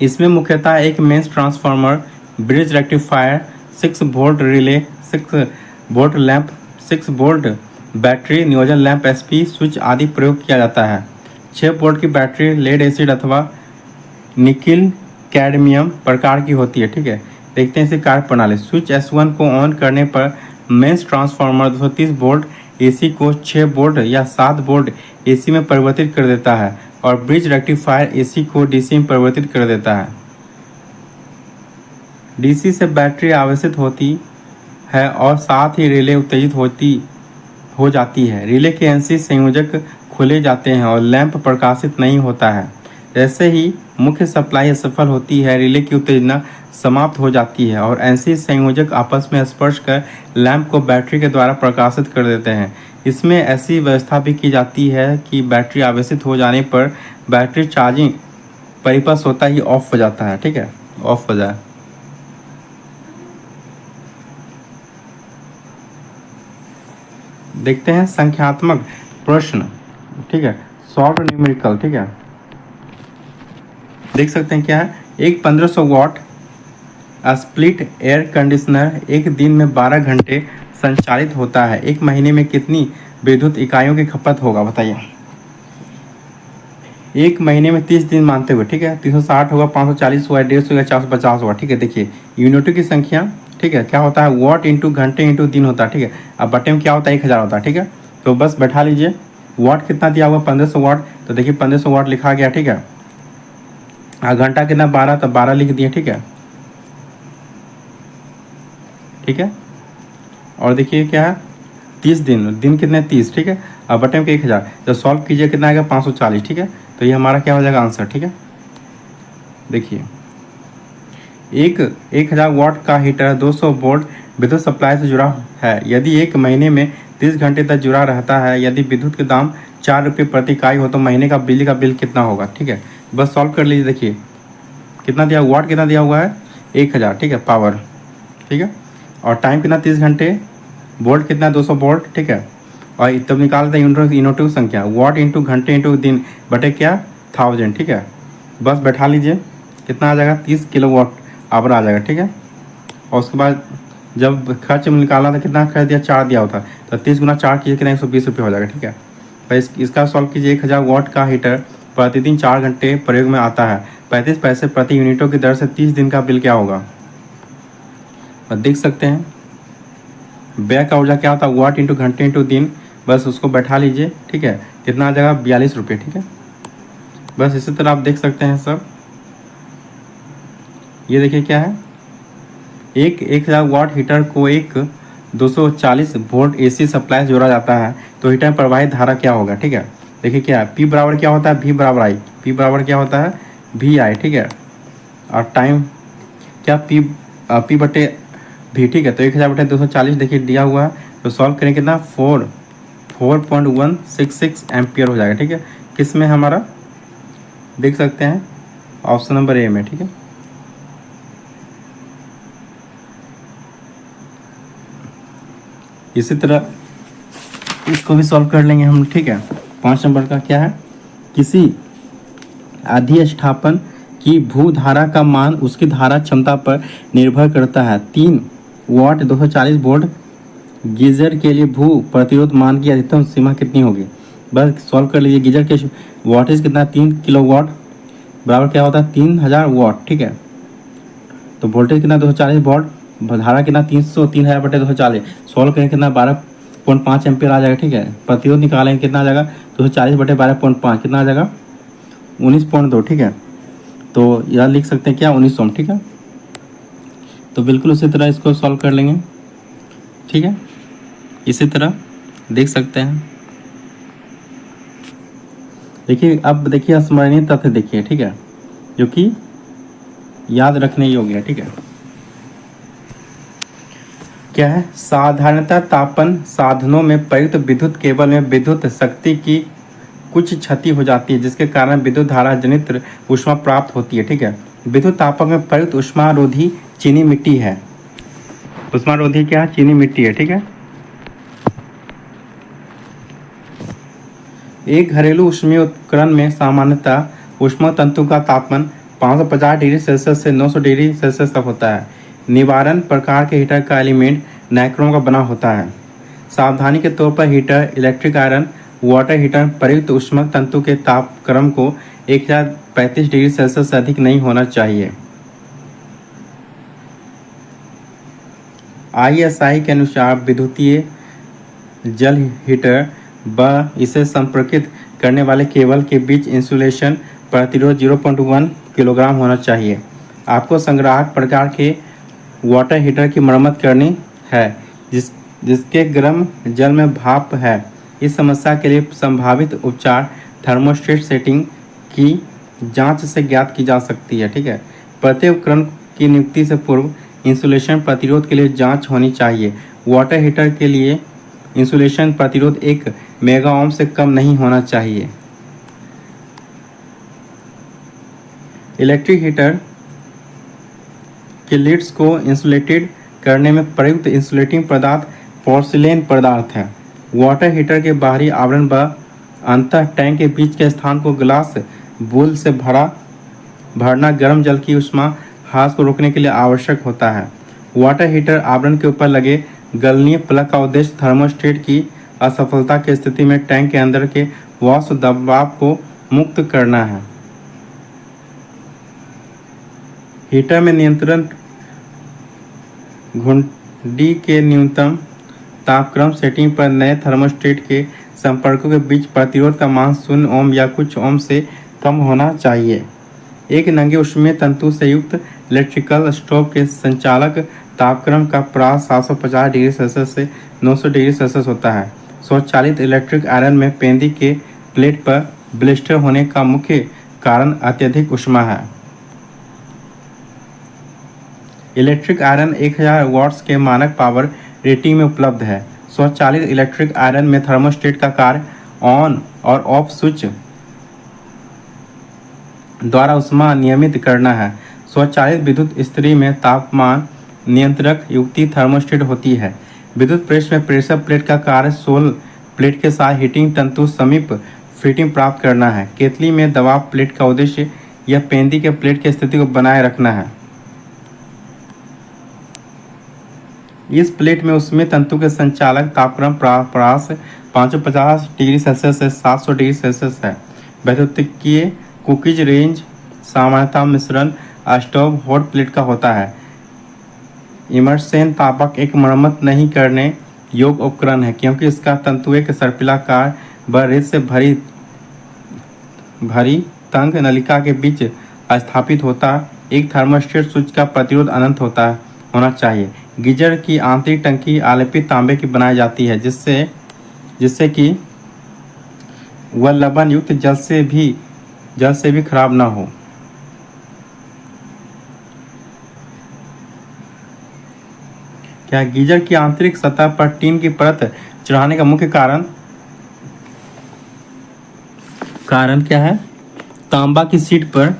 S1: इसमें मुख्यतः एक mains transformer, bridge rectifier, 6 volt relay, 6 volt lamp, 6 volt battery नियोजन लैंप, SP स्विच आदि प्रयोग किया जाता है। 6 वोल्ट की बैटरी लेड एसिड अथवा निकिल कैडमियम प्रकार की होती है। ठीक है, देखते हैं इसे कार्य प्रणाली। स्विच S1 को ऑन करने पर मेंस ट्रांसफार्मर 230 वोल्ट AC को 6 वोल्ट या 7 वोल्ट AC में परिवर्तित कर देता है और ब्रिज रेक्टिफायर AC को DC में परिवर्तित कर देता है। DC से बैटरी आवेशित होती है और साथ ही रिले उत्तेजित हो जाती है। रिले के NC संयोजक खुले जाते हैं और लैंप प्रकाशित नहीं होता है। जैसे ही मुख्य सप्लाई असफल होती है, रिले की उत्तेजना समाप्त हो जाती है और NC संयोजक आपस में स्पर्श कर लैंप को बैटरी के द्वारा प्रकाशित कर देते हैं। इसमें ऐसी व्यवस्था भी की जाती है कि बैटरी आवेशित हो जाने पर बैटरी चार्जिंग परिपथ होता ही ऑफ हो जाता है। ठीक है, ऑफ हो जाए। देखते हैं संख्यात्मक प्रश्न, ठीक है, सॉल्व न्यूमेरिकल, ठीक है। देख सकते हैं क्या है, एक 1500 वाट स्प्लिट एयर कंडीशनर एक दिन में 12 घंटे संचालित होता है, एक महीने में कितनी विद्युत इकाइयों की खपत होगा बताइए। एक महीने में 30 दिन मानते हुए, ठीक है, 360 होगा, 540 हुआ, 150 होगा, 450 हुआ, ठीक है। देखिए यूनिटों की संख्या, ठीक है, क्या होता है, वाट इंटू घंटे इंटू दिन होता है, ठीक है। अब बटे में क्या होता है, 1000 होता है, ठीक है। तो बस बैठा लीजिए, वाट कितना दिया हुआ 1500 वाट, तो देखिए 1500 वाट लिखा गया, ठीक है। घंटा कितना 12, तो 12 लिख दिए, ठीक है, ठीक है। और देखिए क्या है, 30 दिन, दिन कितने 30, ठीक है। अब बटे में 1000, जब सॉल्व कीजिए कितना आएगा 540, ठीक है। तो ये हमारा क्या हो जाएगा आंसर, ठीक है। देखिए एक 1000 वाट का हीटर 200 वोल्ट विद्युत सप्लाई से जुड़ा है, यदि एक महीने में 30 घंटे तक जुड़ा रहता है, यदि विद्युत के दाम 4 रुपये प्रति इकाई हो तो महीने का बिजली का बिल कितना होगा, ठीक है। बस सॉल्व कर लीजिए। देखिए कितना दिया, वाट कितना दिया हुआ है 1000, ठीक है, पावर, ठीक है, और टाइम कितना 30 घंटे, वोल्ट कितना 200 वोल्ट, ठीक है। और तब निकालते हैं यूनिटों की संख्या, वाट इंटू घंटे इंटू दिन बटे क्या 1000, ठीक है। बस बैठा लीजिए, कितना आ जाएगा 30 किलो वाट आवर आ जाएगा, ठीक है। और उसके बाद जब खर्च में निकालना था, कितना खर्च दिया 4 दिया होता, तो 30 गुना 4 कीजिए कितना 120 रुपये हो जाएगा, ठीक है। तो इसका सॉल्व कीजिए, 1000 वाट का हीटर प्रतिदिन 4 घंटे प्रयोग में आता है, 35 पैसे प्रति यूनिटों की दर से 30 दिन का बिल क्या होगा। देख सकते हैं व्यय का ऊर्जा क्या होता है, वाट इंटू घंटे इंटू दिन, बस उसको बैठा लीजिए, ठीक है, कितना आ जाएगा 42 रुपये, ठीक है। बस इसी तरह आप देख सकते हैं सब। ये देखिए क्या है, एक 1000 वाट हीटर को एक 240 वोल्ट एसी सप्लाई से जोड़ा जाता है, तो हीटर में प्रवाहित धारा क्या होगा, ठीक है। देखिए क्या है, पी बराबर क्या होता है, वी बराबर आई, पी बराबर क्या होता है वी आई, ठीक है। और टाइम क्या पी बटे भी, ठीक है। तो 1000 बटे 240 देखिए दिया हुआ है, तो सॉल्व करें कितना 4.166 एम्पियर हो जाएगा, ठीक है। किस में हमारा देख सकते हैं ऑप्शन नंबर ए में, ठीक है। इसी तरह इसको भी सॉल्व कर लेंगे हम, ठीक है। 5 नंबर का क्या है, किसी अधिष्ठापन की भू धारा का मान उसकी धारा क्षमता पर निर्भर करता है। 3 वाट 240 वोल्ट गीजर के लिए भू प्रतिरोध मान की अधिकतम सीमा कितनी होगी। बस सॉल्व कर लीजिए। गीजर के वाटेज कितना 3 किलो वाट बराबर क्या होता है 3000 वाट, ठीक है। तो वोल्टेज कितना 240 वोल्ट, धारा कितना 3000 बटे 240, सॉल्व करें कितना 12.5 एम्पियर आ जाएगा, ठीक है। प्रतिरोध निकालेंगे कितना आ जाएगा 240 बटे 12.5 कितना आ जाएगा 19.2, ठीक है। तो यह लिख सकते हैं क्या 19 ओम, ठीक है। तो बिल्कुल उसी तरह इसको सॉल्व कर लेंगे, ठीक है। इसी तरह देख सकते हैं, देखिए अब देखिए स्मरणीय तथ्य देखिए, ठीक है, जो कि याद रखने योग्य है, ठीक है। क्या है, साधारणतः तापन साधनों में प्रयुक्त विद्युत केबल में विद्युत शक्ति की कुछ क्षति हो जाती है, जिसके कारण विद्युत धारा जनित ऊष्मा प्राप्त होती है, ठीक है। विद्युत तापक में प्रयुक्त ऊष्मारोधी चीनी मिट्टी है। ऊष्मारोधी क्या है, चीनी मिट्टी है, ठीक है। एक घरेलू ऊष्मीय उपकरण में सामान्यतः ऊष्मा तंतु का तापमान 550 डिग्री सेल्सियस से 900 डिग्री सेल्सियस तक होता है। निवारण प्रकार के हीटर का एलिमेंट नाइक्रोम का बना होता है। सावधानी के तौर पर heater, electric iron, water heater प्रयुक्त ऊष्मक तंतु के तापक्रम को 1035 डिग्री सेल्सियस से अधिक नहीं होना चाहिए। ISI के अनुसार विद्युतीय जल हीटर व इसे संपर्कित करने वाले केबल के बीच इंसुलेशन प्रतिरोध 0.1 किलोग्राम होना चाहिए। आपको संग्राहक प्रकार के वाटर हीटर की मरम्मत करनी है जिसके गर्म जल में भाप है। इस समस्या के लिए संभावित उपचार थर्मोस्टेट सेटिंग की जांच से ज्ञात की जा सकती है, ठीक है। प्रत्येक उपकरण की नियुक्ति से पूर्व इंसुलेशन प्रतिरोध के लिए जांच होनी चाहिए। वाटर हीटर के लिए इंसुलेशन प्रतिरोध 1 मेगा ओम से कम नहीं होना चाहिए। इलेक्ट्रिक हीटर के लिड्स को इंसुलेटेड करने में प्रयुक्त इंसुलेटिंग पदार्थ पोर्सिलेन पदार्थ है। वाटर हीटर के बाहरी आवरण व अंतः टैंक के बीच के स्थान को ग्लास बोल से भरना गर्म जल की उष्मा ह्रास को रोकने के लिए आवश्यक होता है। वाटर हीटर आवरण के ऊपर लगे गलनीय प्लग का उद्देश्य थर्मोस्टेट की असफलता की स्थिति में टैंक के अंदर के वाष्प दबाव को मुक्त करना है। हीटर में नियंत्रण घुंडी के न्यूनतम तापक्रम सेटिंग पर नए थर्मोस्टेट के संपर्कों के बीच प्रतिरोध का मान 0 ओम या कुछ ओम से कम होना चाहिए। एक नंगे ऊष्मीय तंतु से युक्त इलेक्ट्रिकल स्टोव के संचालक तापक्रम का प्रायः 750 डिग्री सेल्सियस से 900 डिग्री सेल्सियस होता है। स्वचालित इलेक्ट्रिक आयरन में पेंदी के प्लेट पर ब्लिस्टर होने का मुख्य कारण अत्यधिक ऊष्मा है। इलेक्ट्रिक आयरन 1000 वाट्स के मानक पावर रेटिंग में उपलब्ध है। स्वचालित इलेक्ट्रिक आयरन में थर्मोस्टेट का कार्य ऑन और ऑफ स्विच द्वारा ऊष्मा नियमित करना है। स्वचालित विद्युत इस्त्री में तापमान नियंत्रक युक्ति थर्मोस्टेट होती है। विद्युत प्रेस में प्रेशर प्लेट का कार्य सोल प्लेट के साथ हीटिंग तंतु समीप फिटिंग प्राप्त करना है। केतली में दबाव प्लेट का उद्देश्य यह पेंदी के प्लेट की स्थिति को बनाए रखना है। इस प्लेट में उसमें तंतु के संचालक तापक्रम प्रायः 550 डिग्री सेल्सियस से 700 डिग्री सेल्सियस है। वैद्युतिकीय कुकीज रेंज सामान्यतः मिश्रण स्टोव हॉट प्लेट का होता है। इमर्सन तापक एक मरम्मत नहीं करने योग्य उपकरण है क्योंकि इसका तंतु एक सर्पिलाकार व रेत से भरी तंग नलिका के बीच स्थापित होता एक थर्मोस्टेट स्विच का प्रतिरोध अनंत होना चाहिए। गीजर की आंतरिक टंकी आलेपित तांबे की बनाई जाती है जिससे कि वह लवण युक्त जल से भी खराब न हो। क्या गीजर की आंतरिक सतह पर टीन की परत चढ़ाने का मुख्य कारण क्या है? तांबा की सीट पर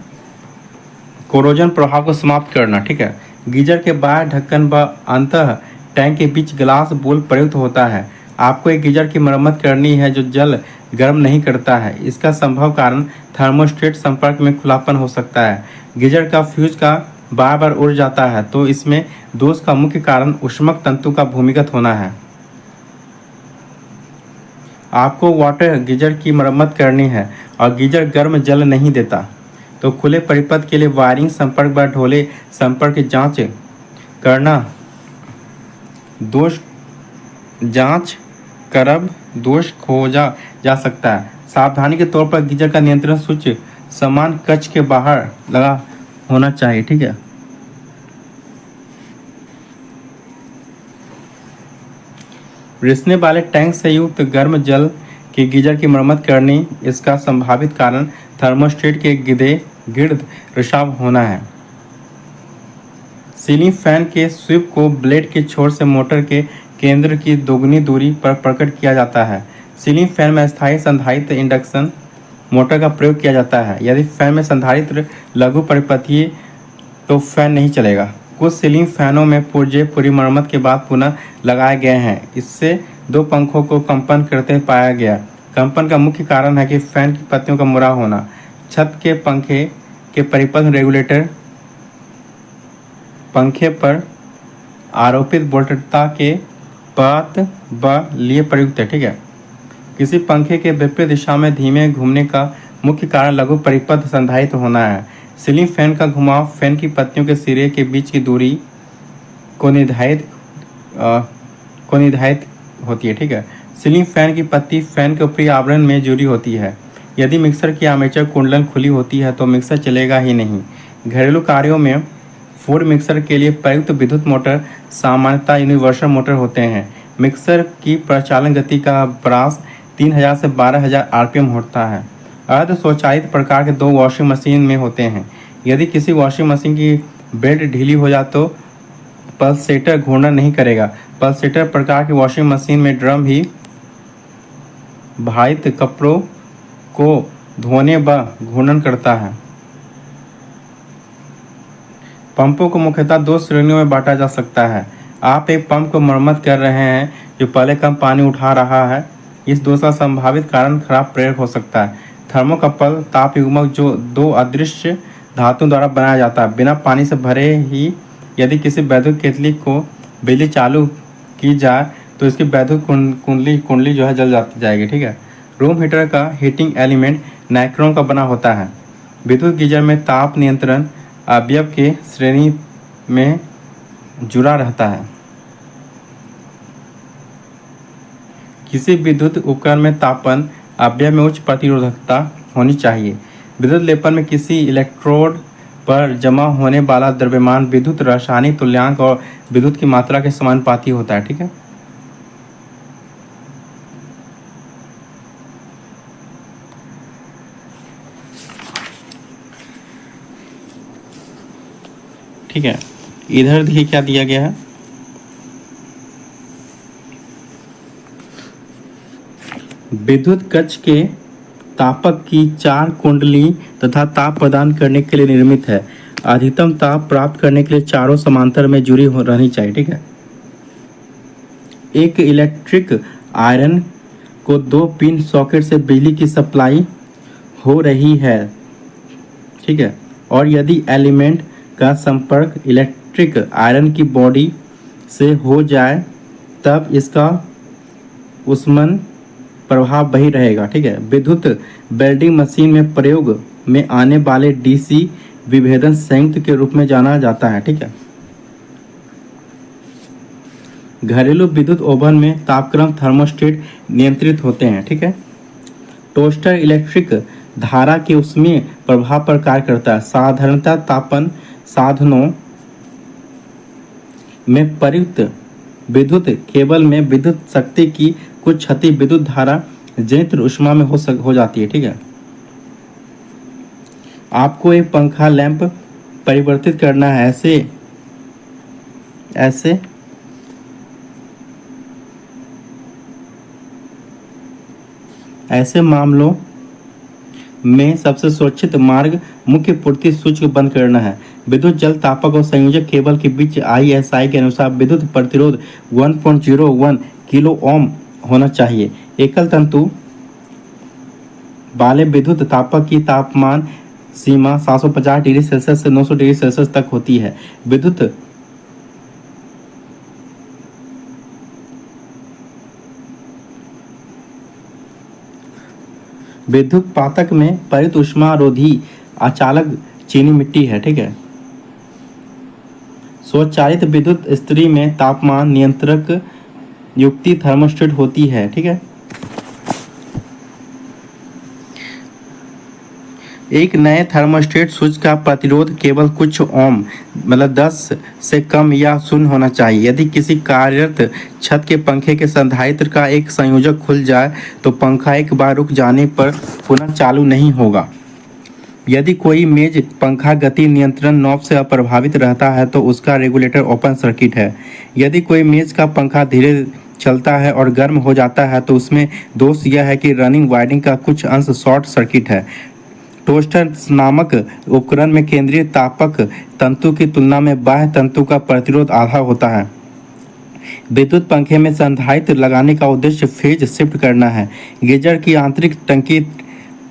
S1: कोरोजन प्रभाव को समाप्त करना। ठीक है। गीजर के बाहर ढक्कन व अंतः टैंक के बीच ग्लास बोल प्रयुक्त होता है। आपको एक गीजर की मरम्मत करनी है जो जल गर्म नहीं करता है। इसका संभव कारण थर्मोस्टेट संपर्क में खुलापन हो सकता है। गीजर का फ्यूज का बार बार उड़ जाता है तो इसमें दोष का मुख्य कारण ऊष्मक तंतु का भूमिगत होना है। आपको वाटर गीजर की मरम्मत करनी है और गीजर गर्म जल नहीं देता तो खुले परिपथ के लिए वायरिंग संपर्क व ढोले संपर्क की जांच करना दोष खोजा जा सकता है। सावधानी के तौर पर गीजर का नियंत्रण स्विच समान कक्ष के बाहर लगा होना चाहिए। ठीक है। रिसने वाले टैंक से युक्त गर्म जल के गीजर की मरम्मत करनी। इसका संभावित कारण थर्मोस्टेट के गिर्द रिसाव होना है। सीलिंग फैन के स्वीप को ब्लेड के छोर से मोटर के केंद्र की दोगुनी दूरी पर प्रकट किया जाता है। सीलिंग फैन में स्थायी संधारित्र इंडक्शन मोटर का प्रयोग किया जाता है। यदि फैन में संधारित्र लघु परिपथीय तो फैन नहीं चलेगा। कुछ सीलिंग फैनों में पुर्जे पूरी मरम्मत के बाद पुनः लगाए गए हैं। इससे दो पंखों को कंपन करते पाया गया। कंपन का मुख्य कारण है कि फैन की पत्तियों का मुड़ा होना। छत के पंखे के परिपथ रेगुलेटर पंखे पर आरोपित वोल्टता के पथ व लिए प्रयुक्त है। ठीक है। किसी पंखे के विपरीत दिशा में धीमे घूमने का मुख्य कारण लघु परिपथ संधारित्र होना है। सीलिंग फैन का घुमाव फैन की पत्तियों के सिरे के बीच की दूरी को निर्धारित होती है। ठीक है। सीलिंग फैन की पत्ती फैन के ऊपरी आवरण में जुड़ी होती है। यदि मिक्सर की आर्मेचर कुंडलन खुली होती है तो मिक्सर चलेगा ही नहीं। घरेलू कार्यों में फूड मिक्सर के लिए प्रयुक्त विद्युत मोटर सामान्यतः यूनिवर्सल मोटर होते हैं। मिक्सर की प्रचालन गति का ब्रास 3000 से 12000 आरपीएम होता है। अर्ध स्वचालित प्रकार के दो वॉशिंग मशीन में होते हैं। यदि किसी वॉशिंग मशीन की बेल्ट ढीली हो जाए तो पल्सेटर घूर्णन नहीं करेगा। पल्सेटर प्रकार की वॉशिंग मशीन में ड्रम ही भारित कपड़ों को धोने व घूर्णन करता है। पंपों को मुख्यतः दो श्रेणियों में बांटा जा सकता है। आप एक पंप को मरम्मत कर रहे हैं जो पहले कम पानी उठा रहा है। इस दोष का संभावित कारण खराब प्रेरक हो सकता है। थर्मोकपल ताप युग्मक जो दो अदृश्य धातुओं द्वारा बनाया जाता है बिना पानी से भरे ही। यदि किसी वैद्युत केतली को बिजली चालू की जाए तो इसकी वैद्युत कुंडली जो है जल जाएगी। ठीक है। रूम हीटर का हीटिंग एलिमेंट नाइक्रोम का बना होता है। विद्युत गीजर में ताप नियंत्रण अवयव के श्रेणी में जुड़ा रहता है। किसी विद्युत उपकरण में तापन अवयव में उच्च प्रतिरोधकता होनी चाहिए। विद्युत लेपन में किसी इलेक्ट्रोड पर जमा होने वाला द्रव्यमान विद्युत रासायनिक तुल्यांक और विद्युत की मात्रा के समानुपाती होता है। ठीक है। ठीक है। इधर देखिए क्या दिया गया है। विद्युत कक्ष के तापक की 4 कुंडली तथा ताप प्रदान करने के लिए निर्मित है। अधिकतम ताप प्राप्त करने के लिए चारों समांतर में जुड़ी रहनी चाहिए। ठीक है। एक इलेक्ट्रिक आयरन को 2 पिन सॉकेट से बिजली की सप्लाई हो रही है। ठीक है। और यदि एलिमेंट का संपर्क इलेक्ट्रिक आयरन की बॉडी से हो जाए तब इसका उष्मन प्रभाव वही रहेगा। ठीक है। विद्युत वेल्डिंग मशीन में प्रयोग में आने वाले डीसी विभेदन संयुक्त के रूप में जाना जाता है। ठीक है। घरेलू विद्युत ओवन में तापक्रम थर्मोस्टेट नियंत्रित होते हैं। ठीक है। टोस्टर इलेक्ट्रिक धारा के ऊष्मीय प्रभाव पर कार्य करता है। साधारणतः तापन साधनों में प्रयुक्त विद्युत केबल में विद्युत शक्ति की कुछ क्षति विद्युत धारा जनित ऊष्मा में हो जाती है। ठीक है। आपको एक पंखा लैंप परिवर्तित करना है। ऐसे मामलों में सबसे सुरक्षित मार्ग मुख्य पूर्ति स्विच को बंद करना है। विद्युत जल तापक और संयोजक केबल के बीच ISI के अनुसार विद्युत प्रतिरोध 1.01 किलो ओम होना चाहिए। एकल तंतु वाले विद्युत तापक की तापमान सीमा 750 डिग्री सेल्सियस से 900 डिग्री सेल्सियस तक होती है। विद्युत पातक में परित ऊष्मारोधी अचालक चीनी मिट्टी है। ठीक है। स्वचालित विद्युत इस्त्री में तापमान नियंत्रक युक्ति थर्मोस्टेट होती है। ठीक है। एक नए थर्मोस्टेट स्विच का प्रतिरोध केवल कुछ ओम 10 से कम या शून्य होना चाहिए। यदि किसी कार्यरत छत के पंखे के संधारित्र का एक संयोजक खुल जाए तो पंखा एक बार रुक जाने पर पुनः चालू नहीं होगा। यदि कोई मेज पंखा गति नियंत्रण नॉब से अप्रभावित रहता है तो उसका रेगुलेटर ओपन सर्किट है। यदि कोई मेज का पंखा धीरे चलता है और गर्म हो जाता है तो उसमें दोष यह है कि रनिंग वायरिंग का कुछ अंश शॉर्ट सर्किट है। टोस्टर नामक उपकरण में केंद्रीय तापक तंतु की तुलना में बाह्य तंतु का प्रतिरोध आधा होता है। विद्युत पंखे में संधारित्र लगाने का उद्देश्य फेज शिफ्ट करना है। गीजर की आंतरिक टंकी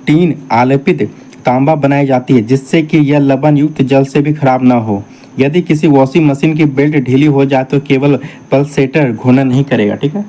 S1: टीन आलेपित तांबा बनाई जाती है जिससे कि यह लवण युक्त जल से भी खराब ना हो। यदि किसी वॉशिंग मशीन की बेल्ट ढीली हो जाए तो केवल पल्सेटर घूर्णन नहीं करेगा। ठीक है।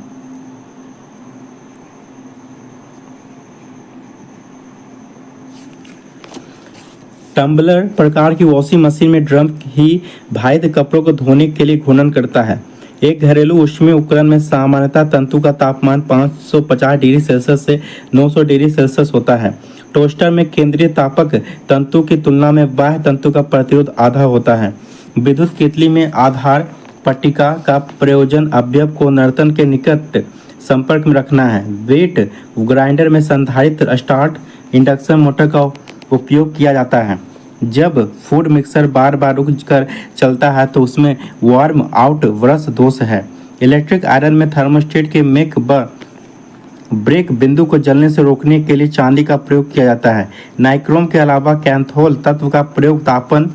S1: टम्बलर प्रकार की वॉशिंग मशीन में ड्रम ही भारित कपड़ों को धोने के लिए घूर्णन करता है। एक घरेलू ऊष्मीय उपकरण में सामान्यतः तंतु का तापमान 550 डिग्री सेल्सियस से 900 डिग्री सेल्सियस होता है। टोस्टर में केंद्रीय तापक तंतु की तुलना में बाह्य तंतु का प्रतिरोध आधा होता है। विद्युत केतली में आधार पट्टिका का प्रयोजन अवयव को नर्तन के निकट संपर्क में रखना है। वेट ग्राइंडर में संधारित्र स्टार्ट इंडक्शन मोटर का उपयोग किया जाता है। जब फूड मिक्सर बार बार रुक कर चलता है तो उसमें वार्म आउट ब्रश दोष है। इलेक्ट्रिक आयरन में थर्मोस्टेट के मेक ब्रेक बिंदु को जलने से रोकने के लिए चांदी का प्रयोग किया जाता है। नाइक्रोम के अलावा कैंथोल तत्व का प्रयोग तापन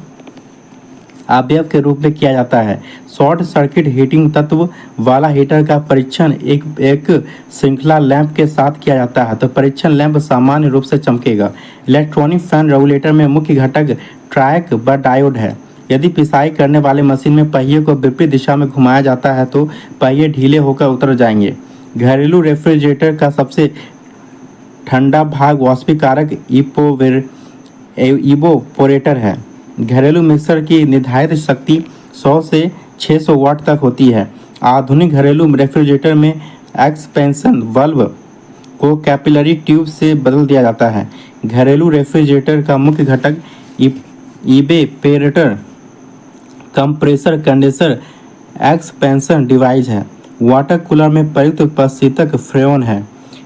S1: अवयव के रूप में किया जाता है। शॉर्ट सर्किट हीटिंग तत्व वाला हीटर का परीक्षण एक श्रृंखला लैंप के साथ किया जाता है। तो परीक्षण लैंप सामान्य रूप से चमकेगा। इलेक्ट्रॉनिक फैन रेगुलेटर में मुख्य घटक ट्रैक व डायोड है। यदि पिसाई करने वाले मशीन में पहिए को विपरीत दिशा में घुमाया जाता है तो पहिए ढीले होकर उतर जाएंगे। घरेलू रेफ्रिजरेटर का सबसे ठंडा भाग वाष्पीकारक इवोपोरेटर है। घरेलू मिक्सर की निर्धारित शक्ति 100 से 600 वाट तक होती है। आधुनिक घरेलू रेफ्रिजरेटर में एक्सपेंशन वाल्व को कैपिलरी ट्यूब से बदल दिया जाता है। घरेलू रेफ्रिजरेटर का मुख्य घटक evaporator, compressor, condenser, expansion device है। वाटर कूलर में प्रयुक्त प्रशीतक फ्रेओन है।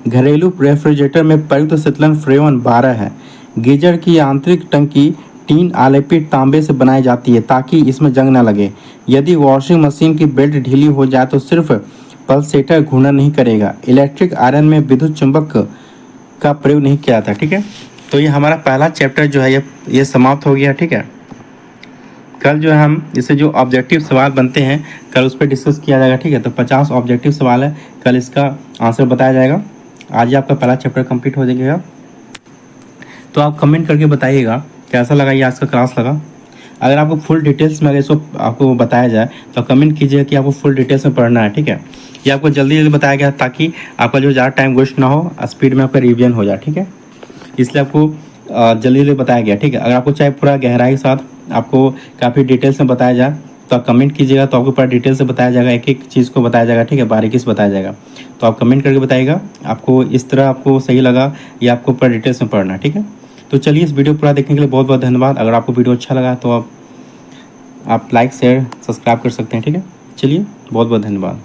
S1: घरेलू रेफ्रिजरेटर में प्रयुक्त शीतलन फ्रेओन 12 है। गीजर की आंतरिक टंकी टीन आलेपित तांबे से बनाई जाती है ताकि इसमें जंग न लगे। यदि वॉशिंग मशीन की बेल्ट ढीली हो जाए तो सिर्फ पल्सेटर घूर्णन नहीं करेगा। इलेक्ट्रिक आयरन में विद्युत चुंबक का प्रयोग नहीं किया जाता। ठीक है, तो ये हमारा पहला चैप्टर जो है ये समाप्त हो गया। ठीक है, कल जो है हम इससे जो ऑब्जेक्टिव सवाल बनते हैं कल उस पर डिस्कस किया जाएगा। ठीक है, तो 50 ऑब्जेक्टिव सवाल है, कल इसका आंसर बताया जाएगा। आज ही आपका पहला चैप्टर कंप्लीट हो जाएगा। तो आप कमेंट करके बताइएगा कैसा लगा ये आज का क्लास लगा। अगर आपको फुल डिटेल्स में अगर इसको आपको बताया जाए तो कमेंट कीजिएगा कि आपको फुल डिटेल्स में पढ़ना है। ठीक है, ये आपको जल्दी जल्दी बताया गया ताकि आपका जो ज़्यादा टाइम वेस्ट ना हो, स्पीड में आपका रिवीजन हो जाए। ठीक है, इसलिए आपको जल्दी जल्दी बताया गया। ठीक है, अगर आपको चाहे पूरा गहराई के साथ आपको काफ़ी डिटेल्स में बताया जाए तो आप कमेंट कीजिएगा, तो आपको पूरा डिटेल से बताया जाएगा, एक एक चीज़ को बताया जाएगा। ठीक है, बारीकी से बताया जाएगा। तो आप कमेंट करके बताइएगा आपको इस तरह आपको सही लगा या आपको पूरा डिटेल्स में पढ़ना है। ठीक है, तो चलिए इस वीडियो पूरा देखने के लिए बहुत बहुत धन्यवाद। अगर आपको वीडियो अच्छा लगा तो आप लाइक शेयर सब्सक्राइब कर सकते हैं। ठीक है, चलिए बहुत बहुत धन्यवाद।